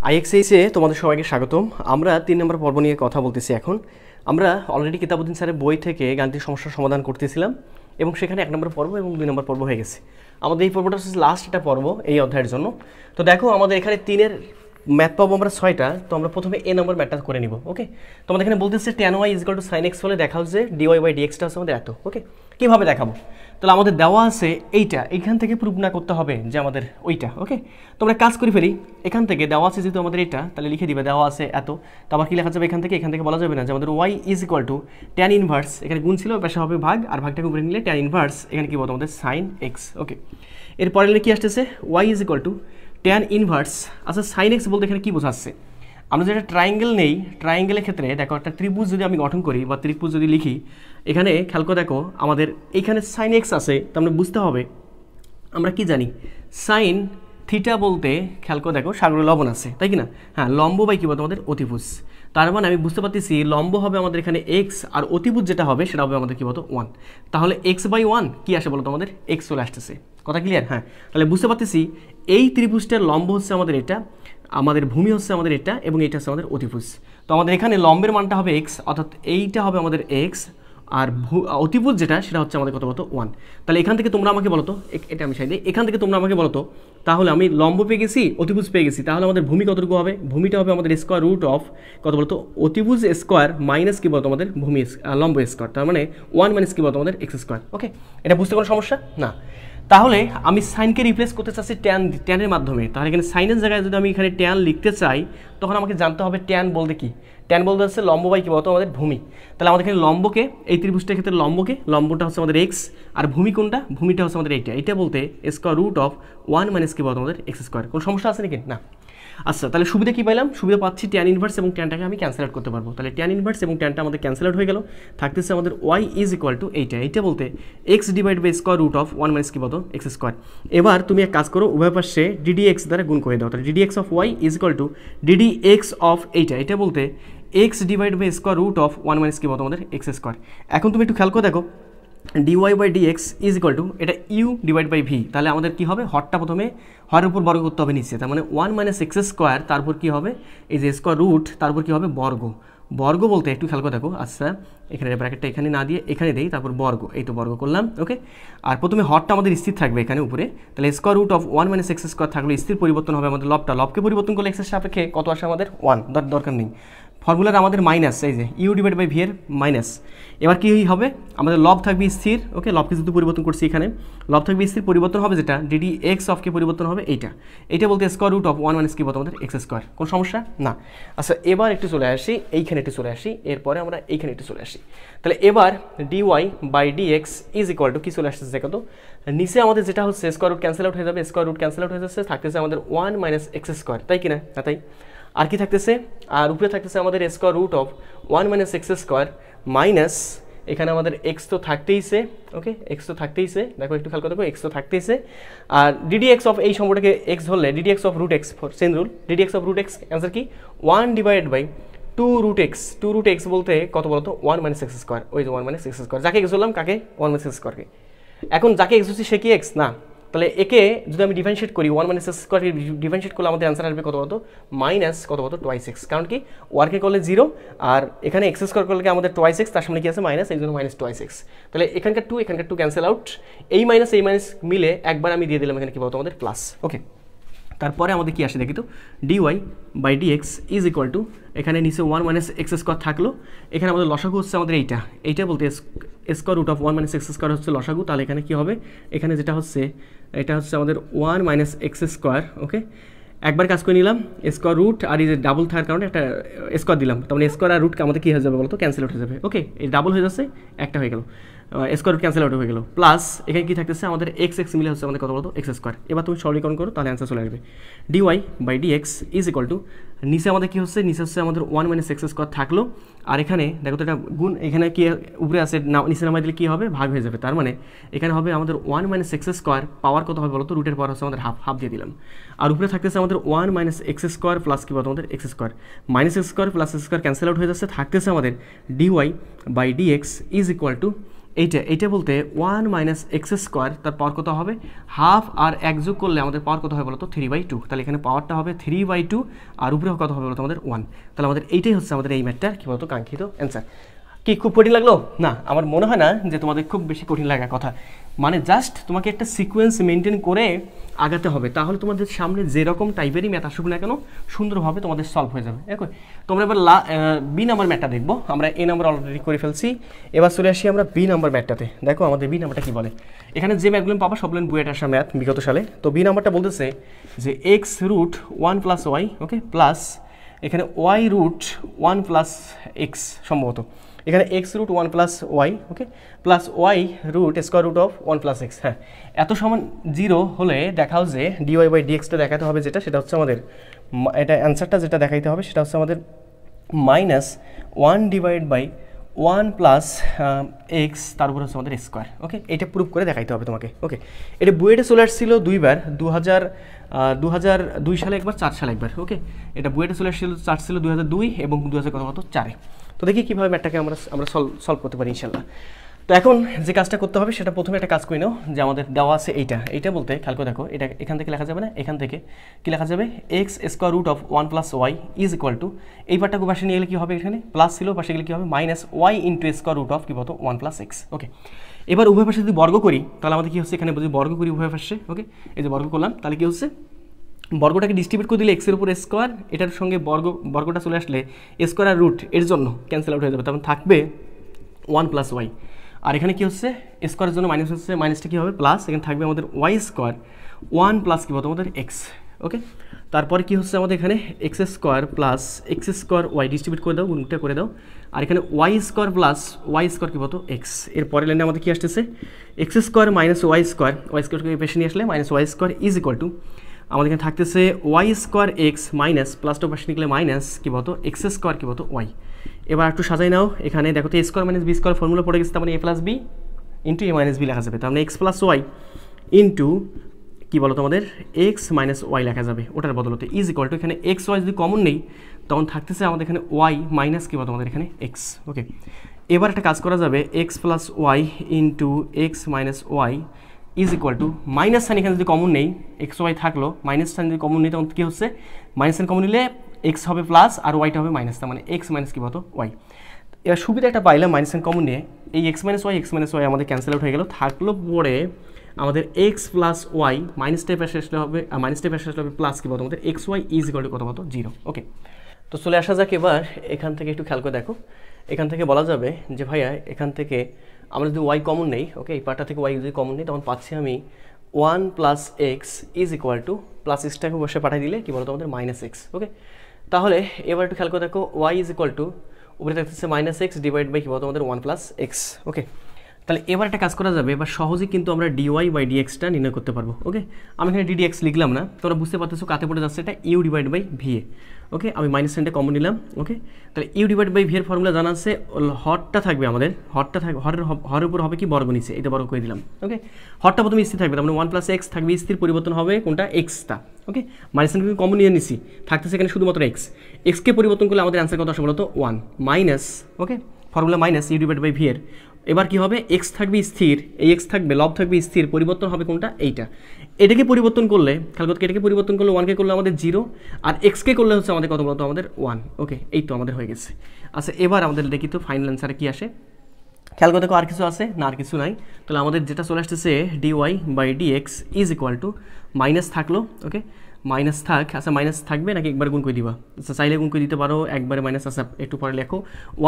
আইএক্সএইচে তোমাদের সবাইকে স্বাগতম। আমরা 3 নম্বর পর্ব নিয়ে কথা বলতেছি। এখন আমরা অলরেডি কিতাবুদ্দিন স্যারের বই থেকে গাণিতিক সমস্যার সমাধান করতেছিলাম এবং সেখানে 1 নম্বর পর্ব এবং 2 নম্বর পর্ব হয়ে গেছে। আমাদের এই পর্বটা হচ্ছে লাস্ট একটা পর্ব এই অধ্যায়ের জন্য। তো দেখো আমাদের এখানে 3-এর ম্যাথ পাবো আমরা 6টা। তো আমরা প্রথমে এ নম্বর ম্যাথটা করে নিব। ওকে, তোমাদের এখানে বলতেছে tan y = sin x হলে দেখাও যে dy বাই dxটা হচ্ছে আমাদের এত। ওকে, কীভাবে দেখাবো? তাহলে আমাদের দেওয়া আছে এইটা, এইখান থেকে প্রুভ না করতে হবে যে আমাদের ওইটা। ওকে, তো আমরা কাজ করে ফেলি। এখান থেকে দেওয়া আছে যেহেতু আমাদের এটা, তাহলে লিখে দিবে দেওয়া আছে এত। তো আবার কী লেখা যাবে এখান থেকে বলা যাবে না যে আমাদের y = tan ইনভার্স, এখানে গুণ ছিল পাশে হবে ভাগ, আর ভাগটাকে উপরে নিলে tan ইনভার্স, এখানে কী বলতো আমাদের sin x। ওকে, এরপরে কি আসতেছে y = tan ইনভার্স। আচ্ছা sin x বলতে এখানে কী বোঝাচ্ছে? আমরা যেটা ট্রায়াঙ্গেল নেই, ট্রায়াঙ্গেলের ক্ষেত্রে দেখো একটা ত্রিভুজ যদি আমি গঠন করি বা ত্রিভুজ যদি লিখি, এখানে খেয়াল করে দেখো আমাদের এইখানে sin x আছে। তো আমরা বুঝতে হবে আমরা কি জানি, সাইন থিটা বলতে খেয়াল করে দেখো সাগরের লবণ আছে, তাই কি না? হ্যাঁ, লম্ব বাই কী বলতো আমাদের অতিভুজ। তার মানে আমি বুঝতে পারতেছি লম্ব হবে আমাদের এখানে x, আর অতিভুজ যেটা হবে সেটা হবে আমাদের কী বলতো 1। তাহলে x/1 কী আসে বলতো আমাদের x চলে আসতেছে। কথা ক্লিয়ার? হ্যাঁ, তাহলে বুঝতে পারতেছি এই ত্রিভুজটার লম্ব হচ্ছে আমাদের এটা, আমাদের ভূমি হচ্ছে আমাদের এটা, এবং এইটা হচ্ছে আমাদের অতিভুজ। তো আমাদের এখানে লম্বের মানটা হবে x, অর্থাৎ এইটা হবে আমাদের x, আর অতিভুজ যেটা সেটা হচ্ছে আমাদের কত বলতো 1। তাহলে এখান থেকে তোমরা আমাকে বলো তো, এটা আমি সাইডে, এখান থেকে তোমরা আমাকে বলো তো, তাহলে আমি লম্ব পেয়ে গেছি, অতিভুজ পেয়ে গেছি, তাহলে আমাদের ভূমি কতটুকু হবে? ভূমিটা হবে আমাদের স্কোয়ার রুট অফ কত বলতো অতিভুজ স্কোয়ার মাইনাস কী বলতো আমাদের ভূমি লম্ব স্কোয়ার, তার মানে 1 মাইনাস কী বলতো আমাদের x স্কোয়ার। ওকে, এটা বুঝতে কোনো সমস্যা না? তাহলে আমি সাইনকে রিপ্লেস করতে চাচ্ছি ট্যানের মাধ্যমে। তাহলে এখানে সাইনের জায়গায় যদি আমি এখানে ট্যান লিখতে চাই, তখন আমাকে জানতে হবে ট্যান বলতে কি। ট্যান বলতে হচ্ছে লম্ব বাই কী বলতো আমাদের ভূমি। তাহলে আমাদের এখানে লম্বকে, এই ত্রিভুজটার ক্ষেত্রে লম্বটা হচ্ছে আমাদের x, আর ভূমি কোনটা? ভূমিটা হচ্ছে আমাদের এইটা বলতে স্কোয়ার রুট অফ 1 মাইনাস কী বলতো আমাদের x স্কোয়ার। কোনো সমস্যা আছে নাকি? না। আচ্ছা, তাহলে সুবিধা কী পাইলাম? সুবিধা পাচ্ছি ট্যান ইনভার্স এবং ট্যানটাকে আমি ক্যান্সেল আউট করতে পারবো। তাহলে ট্যান ইনভার্স এবং ট্যানটা আমাদের ক্যান্সেল আউট হয়ে গেল, থাকতেছে আমাদের y = এইটা বলতে x divide by square root of 1 minus কী বলতো x স্কোয়ার। এবার তুমি এক কাজ করো, উভয় পাশে ddx দ্বারা গুণ করে দাও। তাহলে ddx of y = ddx of এইটা বলতে x divide by square root of 1 minus কী বলতো আমাদের x স্কোয়ার। এখন তুমি একটু খেয়াল করে দেখো, dy বাই dx = এটা u ডিভাইড বাই v। তাহলে আমাদের কী হবে? হরটা প্রথমে হরের উপর বর্গ করতে হবে নিচে, তার মানে 1 মাইনাস x স্কোয়ার, তারপর কী হবে এই যে স্কোয়ার রুট, তারপর কী হবে বর্গ বলতে একটু খেয়াল করে দেখো। আচ্ছা, এখানে ব্র্যাকেটটা এখানে না দিয়ে এখানে দেই, তারপর বর্গ, এই তো বর্গ করলাম। ওকে, আর প্রথমে হরটা আমাদের স্থির থাকবে এখানে উপরে, তাহলে square root of 1 minus x square থাকলে স্থির পরিবর্তন হবে আমাদের লবকে পরিবর্তন করলে x এর সাপেক্ষে কত আসে আমাদের 1, দরকার নেই। ফর্মুলার আমাদের মাইনাস, এই যে ইউ ডিভাইড বাই ভি এর মাইনাস। এবার কী হবে? আমাদের লব থাকবে স্থির। ওকে, লবকে যেহেতু পরিবর্তন করছি এখানে, লব থাকবে স্থির, পরিবর্তন হবে যেটা ডিডি এক্স অফকে পরিবর্তন হবে এইটা বলতে স্কোয়ার রুট অফ 1 মাইনাস কী বলতো আমাদের x স্কোয়ার। কোনো সমস্যা না? আচ্ছা, এবার একটু চলে আসি এইখানে, এরপরে আমরা এইখানে একটু চলে আসি। তাহলে এবার dy বাই dx = কী চলে আসতেছে কত? নিচে আমাদের যেটা হচ্ছে স্কোয়ার রুট ক্যান্সেল আউট হয়ে যাবে, স্কোয়ার রুট ক্যান্সেল আউট হয়ে যাচ্ছে, থাকতেছে আমাদের 1 মাইনাস x স্কোয়ার, তাই কি না? তাই। আর কি থাকতেছে? আর উপরে থাকতেছে আমাদের square root of 1 minus x square minus এখানে আমাদের x তো থাকতেইছে। ওকে, x তো থাকতেইছে, দেখো একটু খেয়াল করে দেখো, x তো থাকতেইছে। আর ddx অফ এই সম্পর্কে x ধরলে ddx of root x, chain rule, ddx of root x answer কি 1 ডিভাইড বাই 2 রুট x বলতে কত বলতো 1 মাইনাস x স্কোয়ার। ওই যে 1 মাইনাস x স্কোয়ার, যাকে x বললাম কাকে? 1 মাইনাস x স্কোয়ারকে। এখন যাকে x হচ্ছে সে কি x না? তাহলে একে যদি আমি ডিফারেন্সিয়েট করি 1 মাইনাস x স্কোয়ারকে ডিফারেন্সিয়েট করলে আমাদের অ্যান্সার আসবে কত বলতো মাইনাস কত বলতো টুয়াইস x। কারণ কি ওয়ার্কে করলে 0, আর এখানে x স্কোয়ার করলে আমাদের টুয়াইস x, তার সামনে কি আছে মাইনাস, এই জন্য মাইনাস টুয়াইস x। তাহলে এখানকার 2 ক্যান্সেল আউট, এই মাইনাস মিলে একবার আমি দিয়ে দিলাম এখানে কি বলতো আমাদের প্লাস। ওকে, তারপরে আমাদের কি আসে দেখি তো, dy বাই dx = এখানে নিচে 1 মাইনাস x স্কোয়ার থাকলো, এখানে আমাদের লসাগু হচ্ছে আমাদের এইটা বলতে square root of 1 minus x square হচ্ছে লসাগু। তাহলে এখানে কি হবে? এখানে যেটা হচ্ছে এটা হচ্ছে আমাদের 1 মাইনাস x স্কোয়ার। ওকে, একবার কাজ করে নিলাম, স্কোয়ার রুট আর এই যে ডাবল থাকার কারণে একটা স্কোয়ার দিলাম, তার মানে স্কোয়ার আর রুট আমাদের কী হয়ে যাবে বলতো ক্যান্সেল আউট হয়ে যাবে। ওকে, এই ডাবল হয়ে যাচ্ছে, একটা হয়ে গেল, স্কোয়ার রুট ক্যান্সেল আউট হয়ে গেল, প্লাস এখানে কি থাকতেছে আমাদের x মিলে হচ্ছে আমাদের কত বলতো x স্কোয়ার। এবার তুমি সরলীকরণ করো, তাহলে অ্যান্সার চলে আসবে dy বাই dx = নিচে আমাদের কি হচ্ছে, নিচে হচ্ছে আমাদের 1 মাইনাস x স্কোয়ার থাকলো, আর এখানে দেখো তো এটা গুণ, এখানে কি উপরে আছে নিচে নামাই দিলে কী হবে? ভাগ হয়ে যাবে। তার মানে এখানে হবে আমাদের 1 মাইনাস x স্কোয়ার, পাওয়ার কত হবে বলতো? রুটের পাওয়ার হচ্ছে আমাদের হাফ দিয়ে দিলাম, আর উপরে থাকতেছে আমাদের 1 মাইনাস x স্কোয়ার প্লাস কী বলতো আমাদের x square, minus x square plus x square cancel out হয়ে যাচ্ছে, থাকতেছে আমাদের dy বাই dx = এইটা বলতে 1 মাইনাস এক্স স্কোয়ার তার পাওয়ার কত হবে হাফ, আর এক যোগ করলে আমাদের পাওয়ার কত হবে বলতো 3/2। তাহলে এখানে পাওয়ারটা হবে 3/2 আর উপরে কত হবে বলতো আমাদের 1। তাহলে আমাদের এইটাই হচ্ছে আমাদের এই ম্যাথটার কী বলতো কাঙ্ক্ষিত অ্যান্সার। কি খুব কঠিন লাগলো? না, আমার মনে হয় না যে তোমাদের খুব বেশি কঠিন লাগার কথা। মানে জাস্ট তোমাকে একটা সিকোয়েন্স মেনটেন করে আগাতে হবে, তাহলে তোমাদের সামনে যেরকম টাইপেরই ম্যাথ আসুক না কেন সুন্দরভাবে তোমাদের সলভ হয়ে যাবে। দেখো তোমরা এবার বি নাম্বার ম্যাথটা দেখবো। আমরা এ নাম্বার অলরেডি করে ফেলছি, এবার চলে আসি আমরা বি নাম্বার ম্যাথটাতে। দেখো আমাদের বি নাম্বারটা কী বলে, এখানে যে ম্যাথগুলো পাবা সবগুলো বুয়েট আসা ম্যাথ বিগত সালে। তো বি নাম্বারটা বলতেছে যে x root 1 + y, okay, plus এখানে ওয়াই রুট 1 + x, সম্ভবত এখানে x root 1 + y, okay, plus y root square root of 1 + x। হ্যাঁ, এত সমান 0 হলে দেখাও যে dy/dxটা দেখাতে হবে, সেটা হচ্ছে আমাদের এটা অ্যান্সারটা যেটা দেখাইতে হবে সেটা হচ্ছে আমাদের -1/1 + x, তার উপর হচ্ছে আমাদের স্কোয়ার। ওকে, এটা প্রুফ করে দেখাইতে হবে তোমাকে। ওকে, এটা বুয়েটে চলে আসছিল দুইবার, 2002 সালে একবার, 4 সালে একবার। ওকে, এটা বুয়েটে চলে আসছিল, 4 ছিল 2002 এবং 2004। তো দেখি কীভাবে ম্যাথটাকে আমরা সলভ করতে পারি ইনশাল্লাহ। তো এখন যে কাজটা করতে হবে সেটা প্রথমে একটা কাজ করে নাও, যে আমাদের দেওয়া আছে এইটা বলতে খেয়াল করে দেখো, এটা এখান থেকে লেখা যাবে না, এখান থেকে কি লেখা যাবে x square root of 1 + y is equal to, এই পার্টটাকে পাশে নিয়ে গেলে কী হবে, এখানে প্লাস ছিল, পাশে গেলে কী হবে minus Y into square root of কী বলতো 1 + x। ওকে, এবার উভয় পাশে যদি বর্গ করি তাহলে আমাদের কী হচ্ছে, এখানে যদি বর্গ করি উভয় পাশে, ওকে, এই যে বর্গ করলাম, তাহলে কী হচ্ছে বর্গটাকে ডিস্ট্রিবিউট করে দিলে এক্সের উপর স্কোয়ার, এটার সঙ্গে বর্গটা চলে আসলে স্কোয়ার আর রুট এর জন্য ক্যান্সেল আউট হয়ে যাবে, তখন থাকবে 1 + y। আর এখানে কী হচ্ছে স্কোয়ারের জন্য মাইনাস হচ্ছে, মাইনাসটা কী হবে প্লাস, এখানে থাকবে আমাদের ওয়াই স্কোয়ার 1 + কী বলতো আমাদের এক্স। ওকে, তারপরে কী হচ্ছে আমাদের এখানে X square plus X square Y distribute করে দাও, গুণটা করে দাও, আর এখানে Y square plus Y square কী বলতো এক্স। এর পরের লাইনে আমাদের কী আসতেছে এক্স স্কোয়ার মাইনাস ওয়াই স্কোয়ারকে পেশে নিয়ে আসলে minus y square is equal to, আমাদের এখানে থাকতেছে ওয়াই স্কোয়ার এক্স মাইনাস প্লাসটা পাশে নিকলে মাইনাস কী বলতো এক্স স্কোয়ার কী বলতো ওয়াই। এবার একটু সাজাই নাও, এখানে দেখো তো a square minus B square formula পড়ে গেছে, তার মানে a + b into a - b লেখা যাবে, তার মানে x + y ইন্টু কী বলো তোমাদের x - y লেখা যাবে, ওটার বদলতে ইজ ইকুয়াল টু, এখানে x y যদি কমন নেই তখন থাকতেছে আমাদের এখানে y মাইনাস কী বলো তোমাদের এখানে x। ওকে, এবার একটা কাজ করা যাবে x + y into x - y is equal to, minus sine এখানে যদি কমন নেই, এক্স ওয়াই থাকলো, মাইনাস সাইন যদি কমন নেই তখন কী হচ্ছে মাইনাস সাইন কমন নিলে এক্স হবে প্লাস আর ওয়াইটা হবে মাইনাস, তার মানে এক্স মাইনাস কী বলতো ওয়াই। এবার সুবিধা একটা পাইলাম মাইনাস সাইন কমন নিয়ে, এই এক্স মাইনাস ওয়াই আমাদের ক্যান্সেল আউট হয়ে গেল, থাকলো পরে আমাদের এক্স প্লাস ওয়াই মাইনাসটা পাশে আসলে হবে, মাইনাসটা পাশে আসলে হবে প্লাস কী বলতো আমাদের x y is equal to কত বলতো 0। ওকে, তো চলে আসা যাক এবার এখান থেকে একটু খেয়াল করে দেখো, এখান থেকে বলা যাবে যে ভাইয়া এখান থেকে আমরা যদি ওয়াই কমন নেই, ওকে, এই পার্টটা থেকে ওয়াই যদি কমন নেই তখন পাচ্ছি আমি 1 + x is equal to, plus এক্সটাকে বসে পাঠিয়ে দিলে কী বলতো আমাদের -x। ওকে, তাহলে এবার একটু খেয়াল করে দেখো ওয়াই ইজ ইকুয়াল টু উপরে থাকতেছে -x ডিভাইড বাই কী বলতো আমাদের 1 + x। ওকে, তাহলে এবার একটা কাজ করা যাবে, এবার সহজেই কিন্তু আমরা dy/dxটা নির্ণয় করতে পারবো। ওকে, আমি এখানে ddx লিখলাম না, তোমরা বুঝতে পারতেছো কাতে পড়ে যাচ্ছে, এটা u ডিভাইড বাই va। ওকে, আমি মাইনাস সাইনটা কমন নিলাম। ওকে, তাহলে ইউ ডিভাইড বাই ভি এর ফর্মুলা জানা আছে, হরটা থাকবে আমাদের, হরের উপর হবে কি বর্গ নিচে, এটা বর্গ করে দিলাম। ওকে, হরটা প্রথমে স্থির থাকবে, তার মানে 1 + x থাকবে স্থির, পরিবর্তন হবে কোনটা এক্সটা। ওকে, মাইনাস সাইন কমন নিয়ে নিছি, থাকতেছে এখানে শুধুমাত্র এক্সকে পরিবর্তন করলে আমাদের অ্যান্সার কত আসবে বলতো 1 minus, okay, formula minus u divide by v এর, এবার কি হবে এক্স থাকবে স্থির, এই এক্স থাকবে, লব থাকবে স্থির, পরিবর্তন হবে কোনটা এইটা। এটাকে পরিবর্তন করলে খেয়াল করতে, এটাকে পরিবর্তন করলে 1কে করলে আমাদের 0 আর এক্সকে করলে হচ্ছে আমাদের কত বলতো আমাদের 1। ওকে, এই তো আমাদের হয়ে গেছে। আচ্ছা, এবার আমাদের দেখি তো ফাইনাল অ্যান্সারে কী আসে, খেয়াল করে দেখো আর কিছু আছে না, আর কিছু নাই। তাহলে আমাদের যেটা চলে আসতেছে dy/dx is equal to minus থাকলো। ওকে, মাইনাস থাক, আচ্ছা মাইনাস থাকবে নাকি একবার গুণ করে দিবা, আচ্ছা চাইলে গুণ করে দিতে পারো, একবারে মাইনাস, আচ্ছা একটু পরে লেখো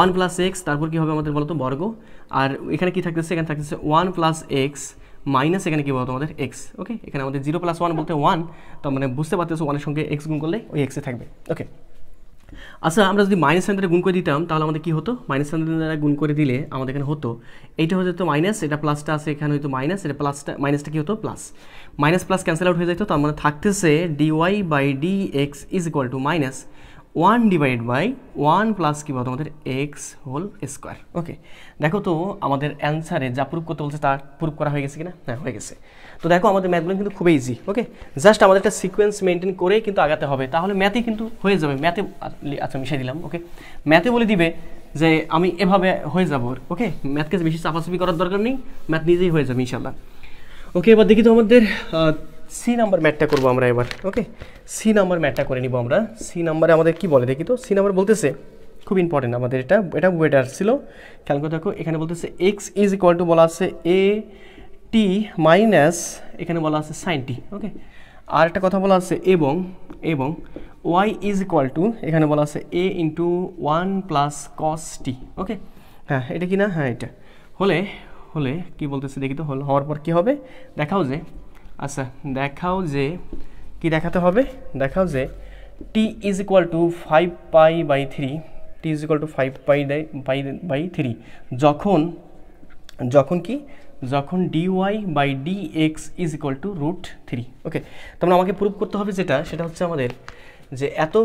1 + x, তারপর কী হবে আমাদের বলতো বর্গ, আর এখানে কি থাকতেছে, এখানে থাকতেছে 1 + x মাইনাস এখানে কী বলতো আমাদের x। ওকে, এখানে আমাদের 0 + 1 বলতে 1, তো মানে বুঝতে পারতেছো 1 এর সঙ্গে x গুণ করলে ওই x এ থাকবে। ওকে, আচ্ছা আমরা যদি মাইনাস সাইন দ্বারা গুণ করে দিতাম তাহলে আমাদের কী হতো, মাইনাস সাইন দ্বারা গুণ করে দিলে আমাদের এখানে হতো এইটা হয়ে যেত মাইনাস, এটা প্লাসটা আছে এখানে হয়তো মাইনাস, এটা প্লাসটা মাইনাসটা কী হতো plus, minus plus cancel out হয়ে যেত, তার মানে থাকতেছে dy/dx is equal to minus 1 divide by 1 plus কী বলতো আমাদের এক্স হোল স্কোয়ার। ওকে, দেখো তো আমাদের অ্যান্সারে যা প্রুফ করতে বলছে তা প্রুফ করা হয়ে গেছে কিনা, হ্যাঁ হয়ে গেছে। তো দেখো আমাদের ম্যাথগুলো কিন্তু খুবই ইজি। ওকে, জাস্ট আমাদের একটা সিকোয়েন্স মেনটেন করেই কিন্তু আগাতে হবে, তাহলে ম্যাথে কিন্তু হয়ে যাবে। ম্যাথে আচ্ছা মিশিয়ে দিলাম। ওকে, ম্যাথে বলে দিবে যে আমি এভাবে হয়ে যাব। ওকে, ম্যাথকে বেশি চাপাচাপি করার দরকার নেই, ম্যাথ নিজেই হয়ে যাবে ইনশাল্লাহ। ওকে, এবার দেখি তো আমাদের সি নাম্বার ম্যাথটা করবো আমরা এবার। ওকে, সি নাম্বার ম্যাথটা করে নিব আমরা। সি নাম্বারে আমাদের কি বলে দেখি তো। সি নাম্বার বলতেছে খুব ইম্পর্টেন্ট আমাদের, এটা ওয়েটার ছিল, খেয়াল করে দেখো। এখানে বলতেছে এক্স ইজ ইকুয়াল টু বলা আছে এ টি মাইনাস এখানে বলা আছে সাইন টি। ওকে, আর একটা কথা বলা আছে এবং ওয়াই ইজ ইকুয়াল টু এখানে বলা আছে এ ইন্টু 1 প্লাস কস টি। ওকে, হ্যাঁ এটা কি না, হ্যাঁ এটা হলে কি বলতেছে দেখি তো। হওয়ার পর কি হবে দেখাও যে, আচ্ছা দেখাও যে কি দেখাতে হবে, দেখাও যে T is equal to 5π/3, T is equal to 5π/3 যখন dy/dx ইজ ইকুয়াল টু √3। ওকে, তোমরা আমাকে প্রুভ করতে হবে সেটা হচ্ছে আমাদের যে এত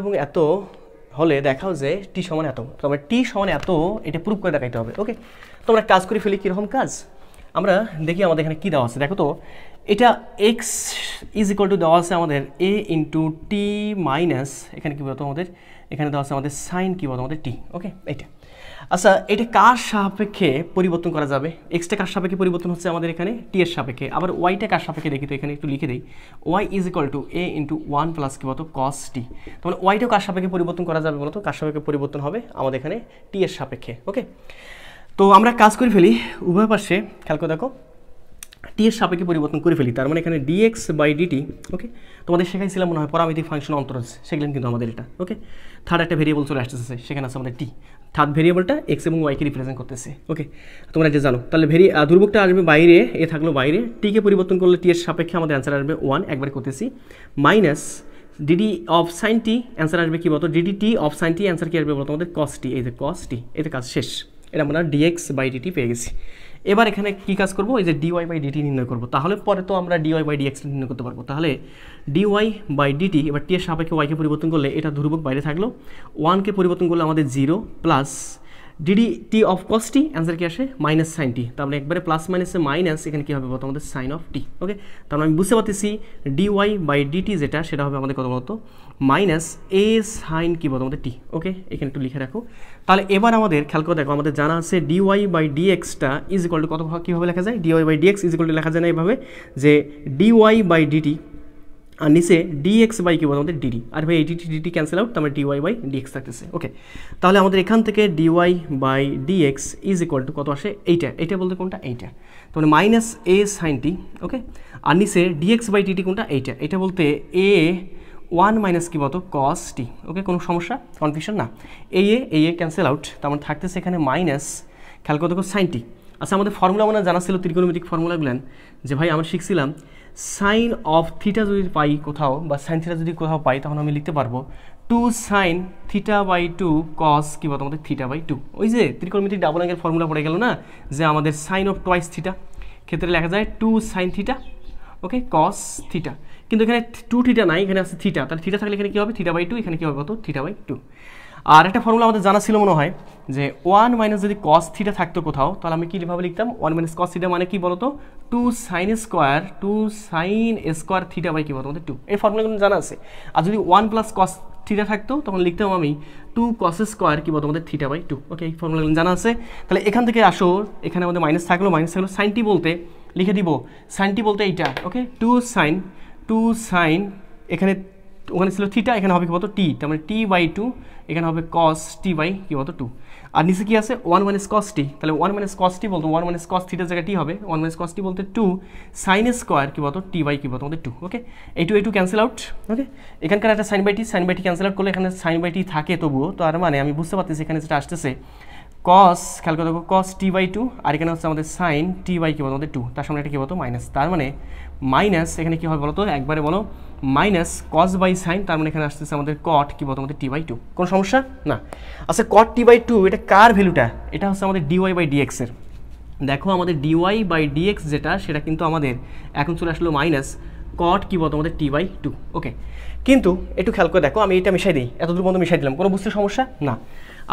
এবং এত হলে দেখাও যে টি সমান এত, তবে টি সমান এত এটা প্রুভ করে দেখাইতে হবে। ওকে, তোমরা কাজ করে ফেলি। কীরকম কাজ আমরা দেখি, আমাদের এখানে কী দেওয়া আছে দেখো তো। এটা এক্স ইজ ইকুয়াল টু দেওয়া আছে আমাদের এ ইন্টু টি মাইনাস এখানে কী বলতো আমাদের, এখানে দেওয়া আছে আমাদের সাইন কী বলতো আমাদের টি। ওকে, এইটা আচ্ছা এটা কার সাপেক্ষে পরিবর্তন করা যাবে? এক্সটা কার সাপেক্ষে পরিবর্তন হচ্ছে আমাদের এখানে টি এর সাপেক্ষে। আবার ওয়াইটা কার সাপেক্ষে দেখি তো, এখানে একটু লিখে দিই। Y is equal to A into 1 plus কী বলতো কস টি। তাহলে ওয়াইটাও কার সাপেক্ষে পরিবর্তন করা যাবে বলতো, কার সাপেক্ষে পরিবর্তন হবে আমাদের এখানে টি এর সাপেক্ষে। ওকে, তো আমরা কাজ করে ফেলি উভয় পাশে, খেয়াল করে দেখো টি এর সাপেক্ষে পরিবর্তন করে ফেলি। তার মানে এখানে dx/dt। ওকে, তোমাদের শেখাইছিলাম মনে হয় পরামিতিক ফাংশন অন্তরজ, সেগুলো কিন্তু আমাদের এটা। ওকে, থার্ড একটা ভেরিয়েবল চলে আসতেছে, সেখানে আছে আমাদের টি। থার্ড ভেরিয়েবলটা এক্স এবং ওয়াইকে রিপ্রেজেন্ট করতেছে। ওকে, তোমরা যে জানো তাহলে ধ্রুবকটা আসবে বাইরে, এ থাকলো বাইরে, টিকে পরিবর্তন করলে টি এর সাপেক্ষে আমাদের অ্যান্সার আসবে 1, একবার করতেছি, minus d d of sine T, answer আসবে কী বলতো d d t of sine T, answer কী আসবে বলতো আমাদের কস টি। এই যে কস টি, এতে কাজ শেষ। এটা আমরা dx/dt পেয়ে গেছি। এবার এখানে কি কাজ করব, এই যে dy/dt নির্ণয় করব। তাহলে পরে তো আমরা dy/dx নির্ণয় করতে পারবো। তাহলে dy/dt এবার টি এর সাপেক্ষে ওয়াইকে পরিবর্তন করলে এটা ধ্রুবক বাইরে থাকলো, 1কে পরিবর্তন করলে আমাদের 0 plus dt of cos T, answer কি আসে মাইনাস সাইন টি। তাহলে একবারে প্লাস মাইনাসে মাইনাস, এখানে কী হবে বলতো আমাদের সাইন অফ টি। ওকে, তাহলে আমি বুঝতে পারতেছি dy/dt সেটা হবে আমাদের কত বলতো মাইনাস এ সাইন কী বলতো আমাদের টি। ওকে, এখানে একটু লিখে রাখো। তাহলে এবার আমাদের খেয়াল করে দেখো, আমাদের জানা আছে dy/dxটা ইজ ইকুয়াল টু কত, কীভাবে লেখা যায়, dy/dx ইজ ইকুয়াল টু লেখা যায় না এইভাবে যে dy/dt আর নিচে dx/, কী বলতো আমাদের dt, আর ভাই এই dt ক্যান্সেল আউট, তাহলে dy/dx থাকতেছে। ওকে, তাহলে আমাদের এখান থেকে dy/dx ইজ ইকুয়াল টু কত আসে, এইটা বলতে কোনটা, এইটা, তাহলে মাইনাস এ সাইন টি। ওকে, আর নিচে dx/dt কোনটা, এইটা বলতে এ 1 মাইনাস কী বলতো কস টি। ওকে, কোনো সমস্যা কনফিউশন না, এই ক্যান্সেল আউট, তার মানে থাকতেছে এখানে মাইনাস, খেয়াল করে দেখো সাইন টি। আচ্ছা আমাদের ফর্মুলা মানে জানা ছিল ত্রিকোণমিতিক ফর্মুলাগুলো, যে ভাই আমরা শিখছিলাম সাইন অফ থিটা যদি পাই কোথাও, বা সাইন থিটা যদি কোথাও পাই, তখন আমি লিখতে পারবো 2 সাইন θ/2 কস কী বলতো আমাদের θ/2। ওই যে ত্রিকোণমিতিক ডাবল অ্যাঙ্গেল ফর্মুলা পড়ে গেল না, যে আমাদের সাইন অফ টুয়াইস থিটা ক্ষেত্রে লেখা যায় 2 সাইন থিটা, ওকে, কস থিটা। কিন্তু এখানে 2 থিটা নাই, এখানে আছে থিটা, তাহলে থিটা থাকলে এখানে কী হবে θ/2, এখানে কী হবে কত θ/2। আর একটা ফর্মুলা আমাদের জানা ছিল মনে হয় যে 1 মাইনাস যদি কস থিটা থাকতো কোথাও, তাহলে আমি কীভাবে লিখতাম, 1 মাইনাস কস থিটা মানে কি বলতো 2 সাইন স্কোয়ার θ/2, কী বলতো আমাদের 2, এই ফর্মুলাগুলো জানা আছে। আর যদি 1 প্লাস কস থিটা থাকতো, তখন লিখতাম আমি 2 কস স্কোয়ার কী বলতো আমাদের θ/2। ওকে, এই ফর্মুলাগুলো জানা আছে। তাহলে এখান থেকে আসো, এখানে আমাদের মাইনাস থাকলো সাইন টি বলতে লিখে দিব, সাইন টি বলতে এইটা। ওকে, 2 সাইন এখানে ওখানে ছিল থিটা, এখানে হবে কী বলতো টি, তার মানে t/2, এখানে হবে কস t/, কী বলতো 2, আর নিচে কি আছে 1 মাইনাস কস টি। তাহলে 1 মাইনাস কস টি বলতো 1 মাইনাস কস থিটার জায়গায় টি হবে, 1 মাইনাস কস টি বলতে 2 সাইন স্কোয়ার কী বলতো t/, কী বলতো আমাদের 2। ওকে, এই টু ক্যান্সেল আউট। ওকে, এখানকার একটা sine by T cancel out করলে এখানে সাইন বাই টি থাকে তবুও, তো আর মানে আমি বুঝতে পারতেছি এখানে যেটা আসতেছে কস, খেয়াল করে দেখো কস t/2, আর এখানে হচ্ছে আমাদের সাইন t/, কী বলতো আমাদের 2, তার সামনে এটা কী বলতো মাইনাস, তার মানে মাইনাস এখানে কী হবে বলতো, একবারে বলো মাইনাস কস বাই সাইন, তার মানে এখানে আসতেছে আমাদের কট কী বলতো আমাদের t/2। কোনো সমস্যা না। আচ্ছা কট t/2 এটা কার ভ্যালুটা, এটা হচ্ছে আমাদের dy/dx এর। দেখো আমাদের dy/dx যেটা, সেটা কিন্তু আমাদের এখন চলে আসলো মাইনাস কট কি বলতো আমাদের t/2। ওকে, কিন্তু একটু খেয়াল করে দেখো, আমি এটা মিশাই দিই, এতদূর পর্যন্ত মিশাই দিলাম, কোনো বুঝতে সমস্যা না?